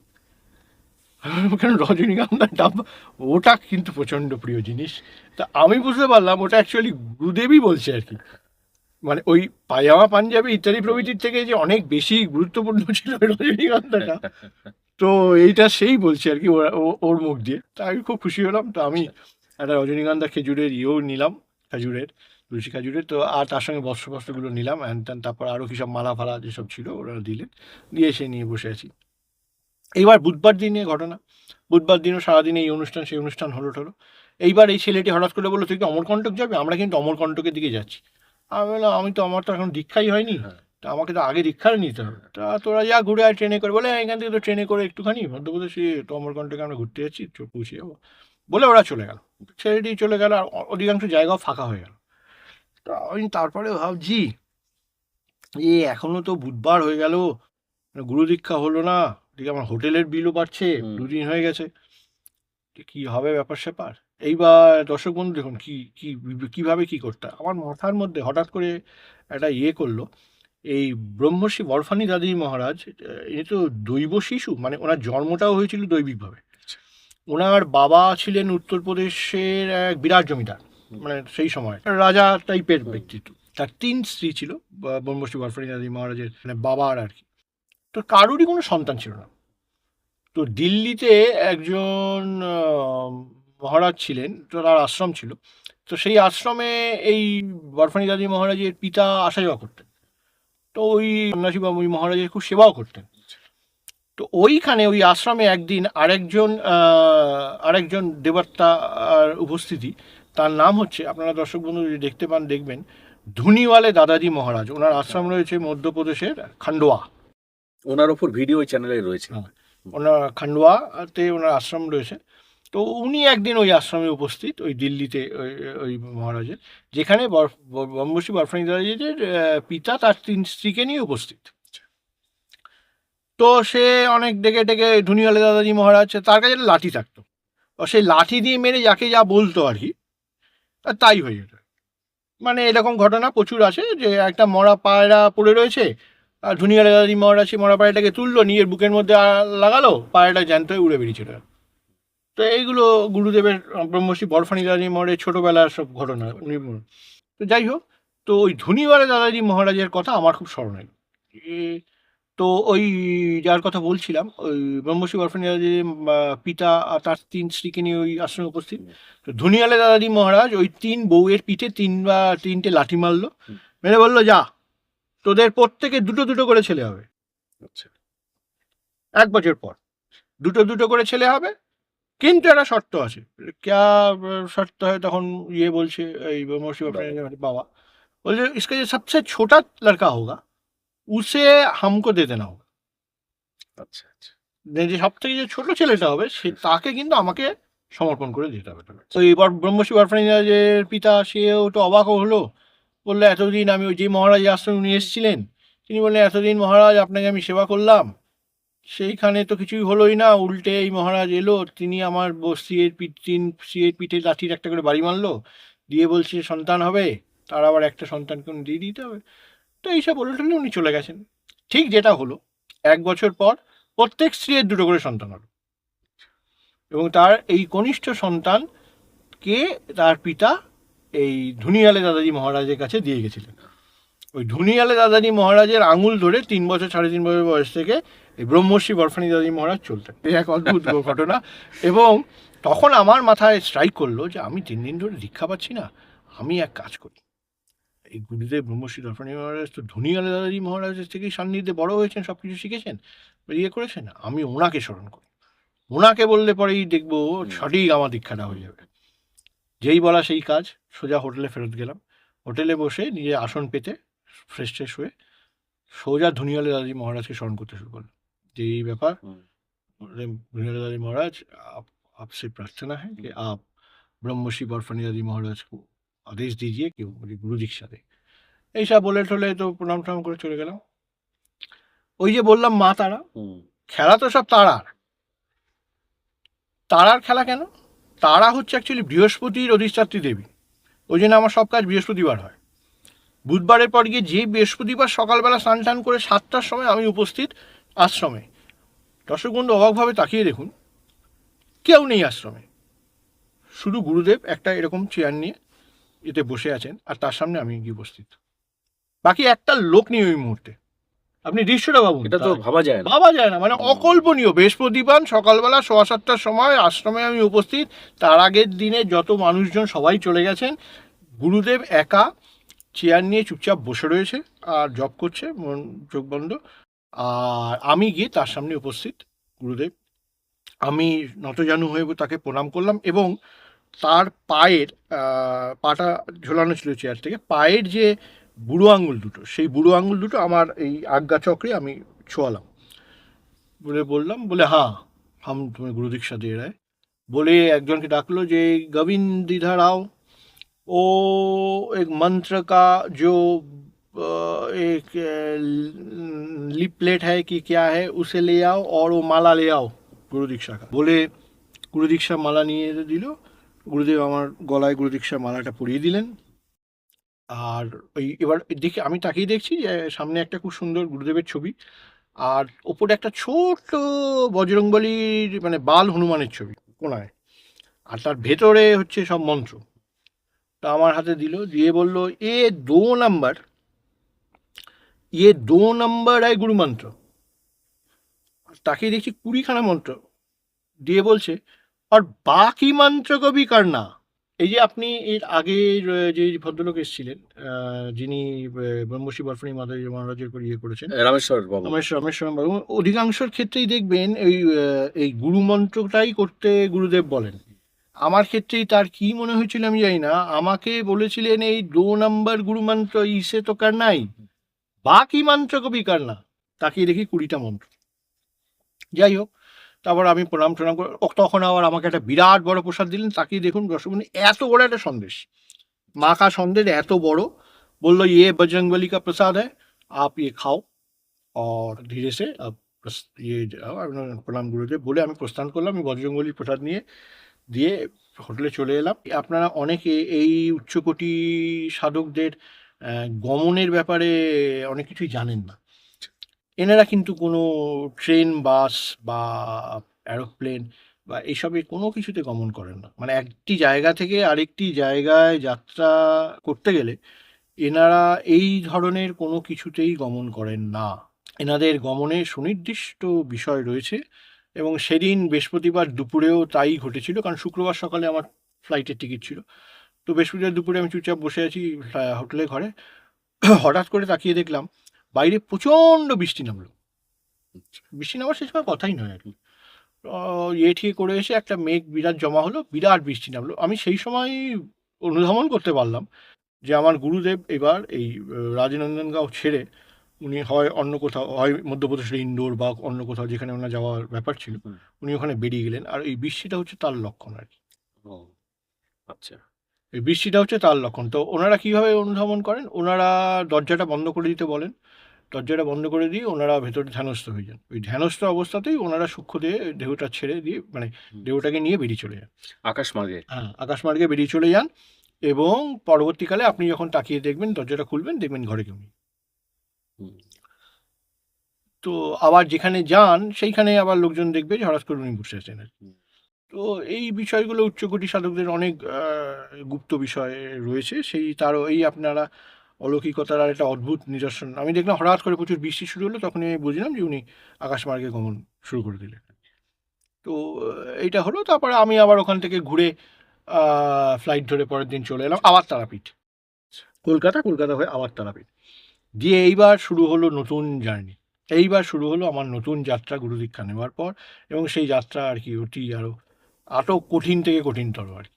কেন রজনীগন্ধার ডাব্বা? ওটা কিন্তু প্রচণ্ড প্রিয় জিনিস। তা আমি বুঝতে পারলাম ওটা অ্যাকচুয়ালি গুরুদেবই বলছে আর কি, মানে ওই পায়জামা পাঞ্জাবি ইত্যাদি প্রভৃতির থেকে যে অনেক বেশি গুরুত্বপূর্ণ ছিল ওই রজনীগন্ধাটা। তো এইটা সেই বলছে আর কি, ওর মুখ দিয়ে। তা আমি খুব খুশি হলাম। তো আমি একটা রজনীগন্ধা খেজুরের নিলাম, খেজুরের, তুলসী খেজুরের। তো আর তার সঙ্গে বস্ত্রগুলো নিলাম, অ্যান্ড ত্যান। তারপর আরও কী সব মালা ফালা যেসব ছিল ওরা দিলেন, দিয়ে এসে নিয়ে বসে আছি। এইবার বুধবার দিনে ঘটনা, বুধবার দিনও সারাদিন এই অনুষ্ঠান সেই অনুষ্ঠান হলো। এইবার এই ছেলেটি হঠাৎ করে বললো, তুই কি অমরকণ্টক যাবে? আমরা কিন্তু অমরকণ্টকের দিকে যাচ্ছি। আমি বললাম, আমার তো এখন দীক্ষাই হয়নি, তা আমাকে তো আগে দীক্ষাটা নিতে হবে। তা তোরা যা ঘুরে আর ট্রেনে করে। বলে এখান থেকে তো ট্রেনে করে একটুখানি মধ্যপ্রদেশে তো অমরকণ্টকে আমরা ঘুরতে যাচ্ছি, পৌঁছে যাবো। বলে ওরা চলে গেল, ছেলেটি চলে গেল, আর অধিকাংশ জায়গাও ফাঁকা হয়ে গেল। তা আমি তারপরে ভাবছি, এখনো তো বুধবার হয়ে গেল, গুরু দীক্ষা হলো না, এদিকে আমার হোটেলের বিলও বাড়ছে, দুদিন হয়ে গেছে, কি হবে ব্যাপার স্যাপার। এইবার দর্শক বন্ধু দেখুন কিভাবে কি করতে। আমার মাথার মধ্যে হঠাৎ করে একটা করলো, এই ব্রহ্মর্ষি বরফানি দাদি মহারাজ, ইনি তো দৈব শিশু, মানে ওনার জন্মটাও হয়েছিল দৈবিকভাবে। ওনার বাবা ছিলেন উত্তরপ্রদেশের এক বিরাট জমিদার, মানে সেই সময় রাজা টাইপের ব্যক্তিত্ব। তার 3 স্ত্রী ছিল, ব্রহ্মর্ষি বরফানি দাদি মহারাজের মানে বাবার আর কি। তো কারোরই কোনো সন্তান ছিল না। তো দিল্লিতে একজন মহারাজ ছিলেন, তো তার আশ্রম ছিল। তো সেই আশ্রমে এই বরফানি দাদি মহারাজের পিতা আসা যাওয়া করতেন। তো ওই সন্ন্যাসী বা ওই মহারাজের খুব সেবাও করতেন। তো ওইখানে ওই আশ্রমে একদিন আরেকজন দেবতা উপস্থিতি। তার নাম হচ্ছে, আপনারা দর্শক বন্ধু যদি দেখতে পান দেখবেন, ধুনিওয়ালে দাদাজি মহারাজ। ওনার আশ্রম রয়েছে মধ্যপ্রদেশের খান্ডোয়া। ওনার ওপর ভিডিও ওই চ্যানেলে রয়েছে। ওনার খান্ডোয়াতে ওনার আশ্রম রয়েছে। তো উনি একদিন ওই আশ্রমে উপস্থিত, ওই দিল্লিতে ওই ওই মহারাজের, যেখানে ব্রহ্মর্ষি বরফানিদাসজির পিতা তার 3 স্ত্রীকে নিয়ে উপস্থিত। তো সে অনেক ডেকে ডেকে ধুনিয়ালে দাদাজি মহারাজ, তার কাছে একটা লাঠি থাকতো, ও সেই লাঠি দিয়ে মেরে যাকে যা বলতো আর কি, আর তাই হয়ে যেত। মানে এরকম ঘটনা প্রচুর আছে যে একটা মরা পায়রা পড়ে রয়েছে, আর ধুনিয়ালে দাদাজি মহারাজ সেই মরা পায়রাটাকে তুললো, নিজের বুকের মধ্যে লাগালো, পায়রাটা জ্যান্ত হয়ে উড়ে বেরিয়েছিল। তো এইগুলো গুরুদেবের ব্রহ্মর্ষি বরফানি দাদাজি মহারাজের ছোটোবেলার সব ঘটনা উনি তো যাই হোক, তো ওই ধুনিওয়ালা দাদাজি মহারাজের কথা আমার খুব স্মরণে। তো ওই যার কথা বলছিলাম, ওই ব্রহ্মর্ষি বরফানি দাদাজির পিতা আর তার 3 স্ত্রীকে নিয়ে ওই আশ্রমে উপস্থিত। তো ধুনিওয়ালা দাদাজি মহারাজ ওই 3 বউয়ের পিঠে 3টে লাঠি মারলো, মেরে বললো, যা, তোদের প্রত্যেকে 2 করে ছেলে হবে। আচ্ছা। 1 বছর পর 2 করে ছেলে হবে, কিন্তু একটা শর্ত আছে। ক্যা শর্ত হয়? তখন বলছে, এই ব্রহ্মর্ষি বাবা বলছে, इसका जो सबसे छोटा लड़का होगा उसे हमको दे देना होगा। আচ্ছা আচ্ছা। যে সব থেকে যে ছোট ছেলেটা হবে সে তাকে কিন্তু আমাকে সমর্পণ করে দিতে হবে। তো এবার ব্রহ্মর্ষি বরফানিদাসের পিতা সেও তো অবাক হলো, বললো, এতদিন আমি ওই যে মহারাজ আশ্রমে উনি এসেছিলেন, তিনি বললেন, এতদিন মহারাজ আপনাকে আমি সেবা করলাম, সেইখানে তো কিছুই হলোই না, উল্টে এই মহারাজ এলো, তিনি আমার স্ত্রীর পিঠে লাঠির একটা করে বাড়ি মারলো, দিয়ে বলছে সন্তান হবে, তার আবার একটা সন্তানকে উনি দিয়ে দিতে হবে। তো এইসব বলে টলে উনি চলে গেছেন। ঠিক যেটা হলো, 1 বছর পর প্রত্যেক স্ত্রীর 2 করে সন্তান হলো, এবং তার এই কনিষ্ঠ সন্তানকে তার পিতা এই ধুনিয়ালে দাদাজি মহারাজের কাছে দিয়ে গেছিলেন। ওই ধুনিয়ালে দাদাজি মহারাজের আঙুল ধরে 3 বছর 3.5 বছর বয়স থেকে এই ব্রহ্মর্ষি বরফানি দাদাজি মহারাজ চলতেন। এই এক অদ্ভুত ঘটনা। এবং তখন আমার মাথায় স্ট্রাইক করলো যে আমি 3 দিন ধরে দীক্ষা পাচ্ছি না, আমি এক কাজ করি, এই গুরুদেব ব্রহ্মর্ষি বরফানি মহারাজ তো ধুনিয়ালে দাদাজি মহারাজের থেকেই সান্নিধ্যে বড় হয়েছেন, সব কিছু শিখেছেন, করেছেন, আমি ওনাকে স্মরণ করি, ওনাকে বললে পরেই দেখবো সঠিক আমার দীক্ষাটা হয়ে যাবে। যেই বলা সেই কাজ, সোজা হোটেলে ফেরত গেলাম। হোটেলে বসে নিজের আসন পেতে ফ্রেশ ট্রেশ হয়ে সোজা ধুনিয়ালে দাদাজি মহারাজকে স্মরণ করতে শুরু করলো, যে এই ব্যাপার, धुनियाले दादाजी महाराज आपसे प्रार्थना है कि आप ब्रह्मर्षि बरफानी दादाजी महाराज को आदेश दीजिए कि वो मुझे गुरु दीक्षा दे। এইসব বলে টলে তো প্রণাম টনাম করে চলে গেলাম। ওই যে বললাম মা তারা, খেলা তো সব তারার। তারার খেলা কেন? তারা হচ্ছে অ্যাকচুয়ালি বৃহস্পতির অধিষ্ঠাত্রী দেবী, ওই জন্য আমার সব কাজ বৃহস্পতিবার হয়। বুধবারের পর গিয়ে যে বৃহস্পতিবার সকালবেলা স্নান টান করে 7টার সময় আমি উপস্থিত আশ্রমে, দর্শক বন্ধু অবাকভাবে তাকিয়ে দেখুন, কেউ নেই আশ্রমে, শুধু গুরুদেব একটা এরকম চেয়ার নিয়ে এতে বসে আছেন, আর তার সামনে আমি গিয়ে উপস্থিত, বাকি একটা লোক নেই ওই মুহূর্তে। আপনি দৃশ্যটা ভাবুন, এটা তো ভাবা যায় না, ভাবা যায় না, মানে অকল্পনীয়। বৃহস্পতিবার সকালবেলা 7:15টার সময় আশ্রমে আমি উপস্থিত, তার আগের দিনে যত মানুষজন সবাই চলে গেছেন, গুরুদেব একা চেয়ার নিয়ে চুপচাপ বসে রয়েছে আর জপ করছে, মন চোখ বন্ধ, আর আমি গিয়ে তার সামনে উপস্থিত। গুরুদেব, আমি নতজানু হয়ে তাকে প্রণাম করলাম, এবং তার পায়ের পাটা ঝোলানো ছিল চেয়ার থেকে, পায়ের যে বুড়ো আঙুল দুটো, সেই বুড়ো আঙুল দুটো আমার এই আজ্ঞা চক্রে আমি ছোঁয়ালাম, বলে বললাম, বলে হ্যাঁ হাম তুমি গুরু দীক্ষা দিয়ে রায়, বলে একজনকে ডাকলো যে গোবিন্দ इधर आओ, ओ एक मंत्र का जो एक लिपलेट है कि क्या है उसे ले आओ, और वो माला ले आओ गुरु दीक्षा का। বলে গুরু দীক্ষা মালা নিয়ে দিল, গুরুদেব আমার গলায় গুরু দীক্ষার মালাটা পরিয়ে দিলেন। আর ওই এবার দেখে আমি তাকিয়ে দেখছি যে সামনে একটা খুব সুন্দর গুরুদেবের ছবি, আর ওপরে একটা ছোট বজরংবলীর মানে বাল হনুমানের ছবি কোনায়, আর তার ভেতরে হচ্ছে সব মন্ত্র। তা আমার হাতে দিল, দিয়ে বলল, এ 2 नंबर, ये 2 नंबर है गुरु मंत्र। তাকিয়ে দেখছি 20খানা মন্ত্র, দিয়ে বলছে, আর বাকি মন্ত্র কবি করনা। এই যে আপনি এর আগে যে ভদ্রলোক এসেছিলেন, যিনি ব্রহ্মর্ষি বরফানি মাতাজি মহারাজের উপর করেছেন, রামেশ্বর বাবু, রামেশ্বর বাবু, অধিকাংশের ক্ষেত্রেই দেখবেন এই গুরু মন্ত্রটাই করতে গুরুদেব বলেন। আমার ক্ষেত্রেই তার কি মনে হয়েছিল আমি জানি না, আমাকে বলেছিলেন এই 2 नंबर গুরু মন্ত্র ইসে তো করনাই, বাকি মন্ত্র কবি করনা। তাকিয়ে দেখি 20টা মন্ত্র। যাই হোক, তারপর আমি প্রণাম টনাম করে তখন আবার আমাকে একটা বিরাট বড় প্রসাদ দিলেন। তাকিয়ে দেখুন দর্শকবন্ধু, এত বড় একটা সন্দেশ, মাখা সন্দেশ এত বড়। বললো, ये बजरंगबली का प्रसाद है, आप ये खाओ और धीरे से अब ये जाओ। আমি বললাম, প্রণাম গুরুদেব বলে আমি প্রস্থান করলাম। আমি বজরংবলীর প্রসাদ নিয়ে দিয়ে হোটেলে চলে এলাম। আপনারা অনেকে এই উচ্চকোটি সাধকদের গমনের ব্যাপারে অনেক কিছুই জানেন না। এনারা কিন্তু কোনো ট্রেন, বাস বা অ্যারোপ্লেন বা এইসবে কোনো কিছুতে গমন করেন না। মানে একটি জায়গা থেকে আরেকটি জায়গায় যাত্রা করতে গেলে এনারা এই ধরনের কোনো কিছুতেই গমন করেন না। এনাদের গমনে সুনির্দিষ্ট বিষয় রয়েছে এবং সেদিন বৃহস্পতিবার দুপুরেও তাই ঘটেছিল। কারণ শুক্রবার সকালে আমার ফ্লাইটের টিকিট ছিল। তো বৃহস্পতিবার দুপুরে আমি চুপচাপ বসে আছি হোটেলের ঘরে। হঠাৎ করে তাকিয়ে দেখলাম বাইরে প্রচণ্ড বৃষ্টি নামলো। বৃষ্টি নামার সেই সময় কথাই নয় আর কি। ইয়ে ঠিক করে এসে একটা মেঘ বিরাট জমা হলো, বিরাট বৃষ্টি নামলো। আমি সেই সময় অনুধাবন করতে পারলাম যে আমার গুরুদেব এবার এই রাজনন্দনগাঁও ছেড়ে উনি হয় অন্য কোথাও, হয় মধ্যপ্রদেশের ইন্দোর বা অন্য কোথাও যেখানে ওনার যাওয়ার ব্যাপার ছিল, উনি ওখানে বেরিয়ে গেলেন। আর এই বৃষ্টিটা হচ্ছে তার লক্ষণ আর কি। ও আচ্ছা। এই বৃষ্টিটা হচ্ছে তার লক্ষণ। তো ওনারা কীভাবে অনুধাবন করেন? ওনারা দরজাটা বন্ধ করে দিতে বলেন। দরজাটা বন্ধ করে দিয়ে ওনারা ভেতরে ধ্যানস্থ হয়ে যান। ওই ধ্যানস্থ অবস্থাতেই ওনারা সূক্ষ্ম দেহে দেহটা ছেড়ে দিয়ে, মানে দেহটাকে নিয়ে বেরিয়ে চলে যান। আকাশমার্গে। হ্যাঁ, আকাশমার্গে বেরিয়ে চলে যান এবং পরবর্তীকালে আপনি যখন তাকিয়ে দেখবেন, দরজাটা খুলবেন, দেখবেন ঘরে কেউ নেই। তো আবার যেখানে যান সেইখানে আবার লোকজন দেখবে যে হঠাৎ করে উনি বসে আছেন আর কি। তো এই বিষয়গুলো উচ্চকোটি সাধকদের অনেক গুপ্ত বিষয় রয়েছে। সেই তারও এই আপনারা অলৌকিকতার আর একটা অদ্ভুত নিদর্শন আমি দেখলাম। হঠাৎ করে প্রচুর বৃষ্টি শুরু হলো, তখনই আমি বুঝলাম যে উনি আকাশমার্গে গমন শুরু করে দিলেন। তো এইটা হলো। তারপরে আমি আবার ওখান থেকে ঘুরে ফ্লাইট ধরে পরের দিন চলে এলাম আবার তারাপীঠ, কলকাতা হয়ে আবার তারাপীঠ। দিয়ে এইবার শুরু হলো নতুন জার্নি। এইবার শুরু হলো আমার নতুন যাত্রা গুরু দীক্ষা নেওয়ার পর। এবং সেই যাত্রা আর কি অতি আরও কঠিন থেকে কঠিনতর আর কি।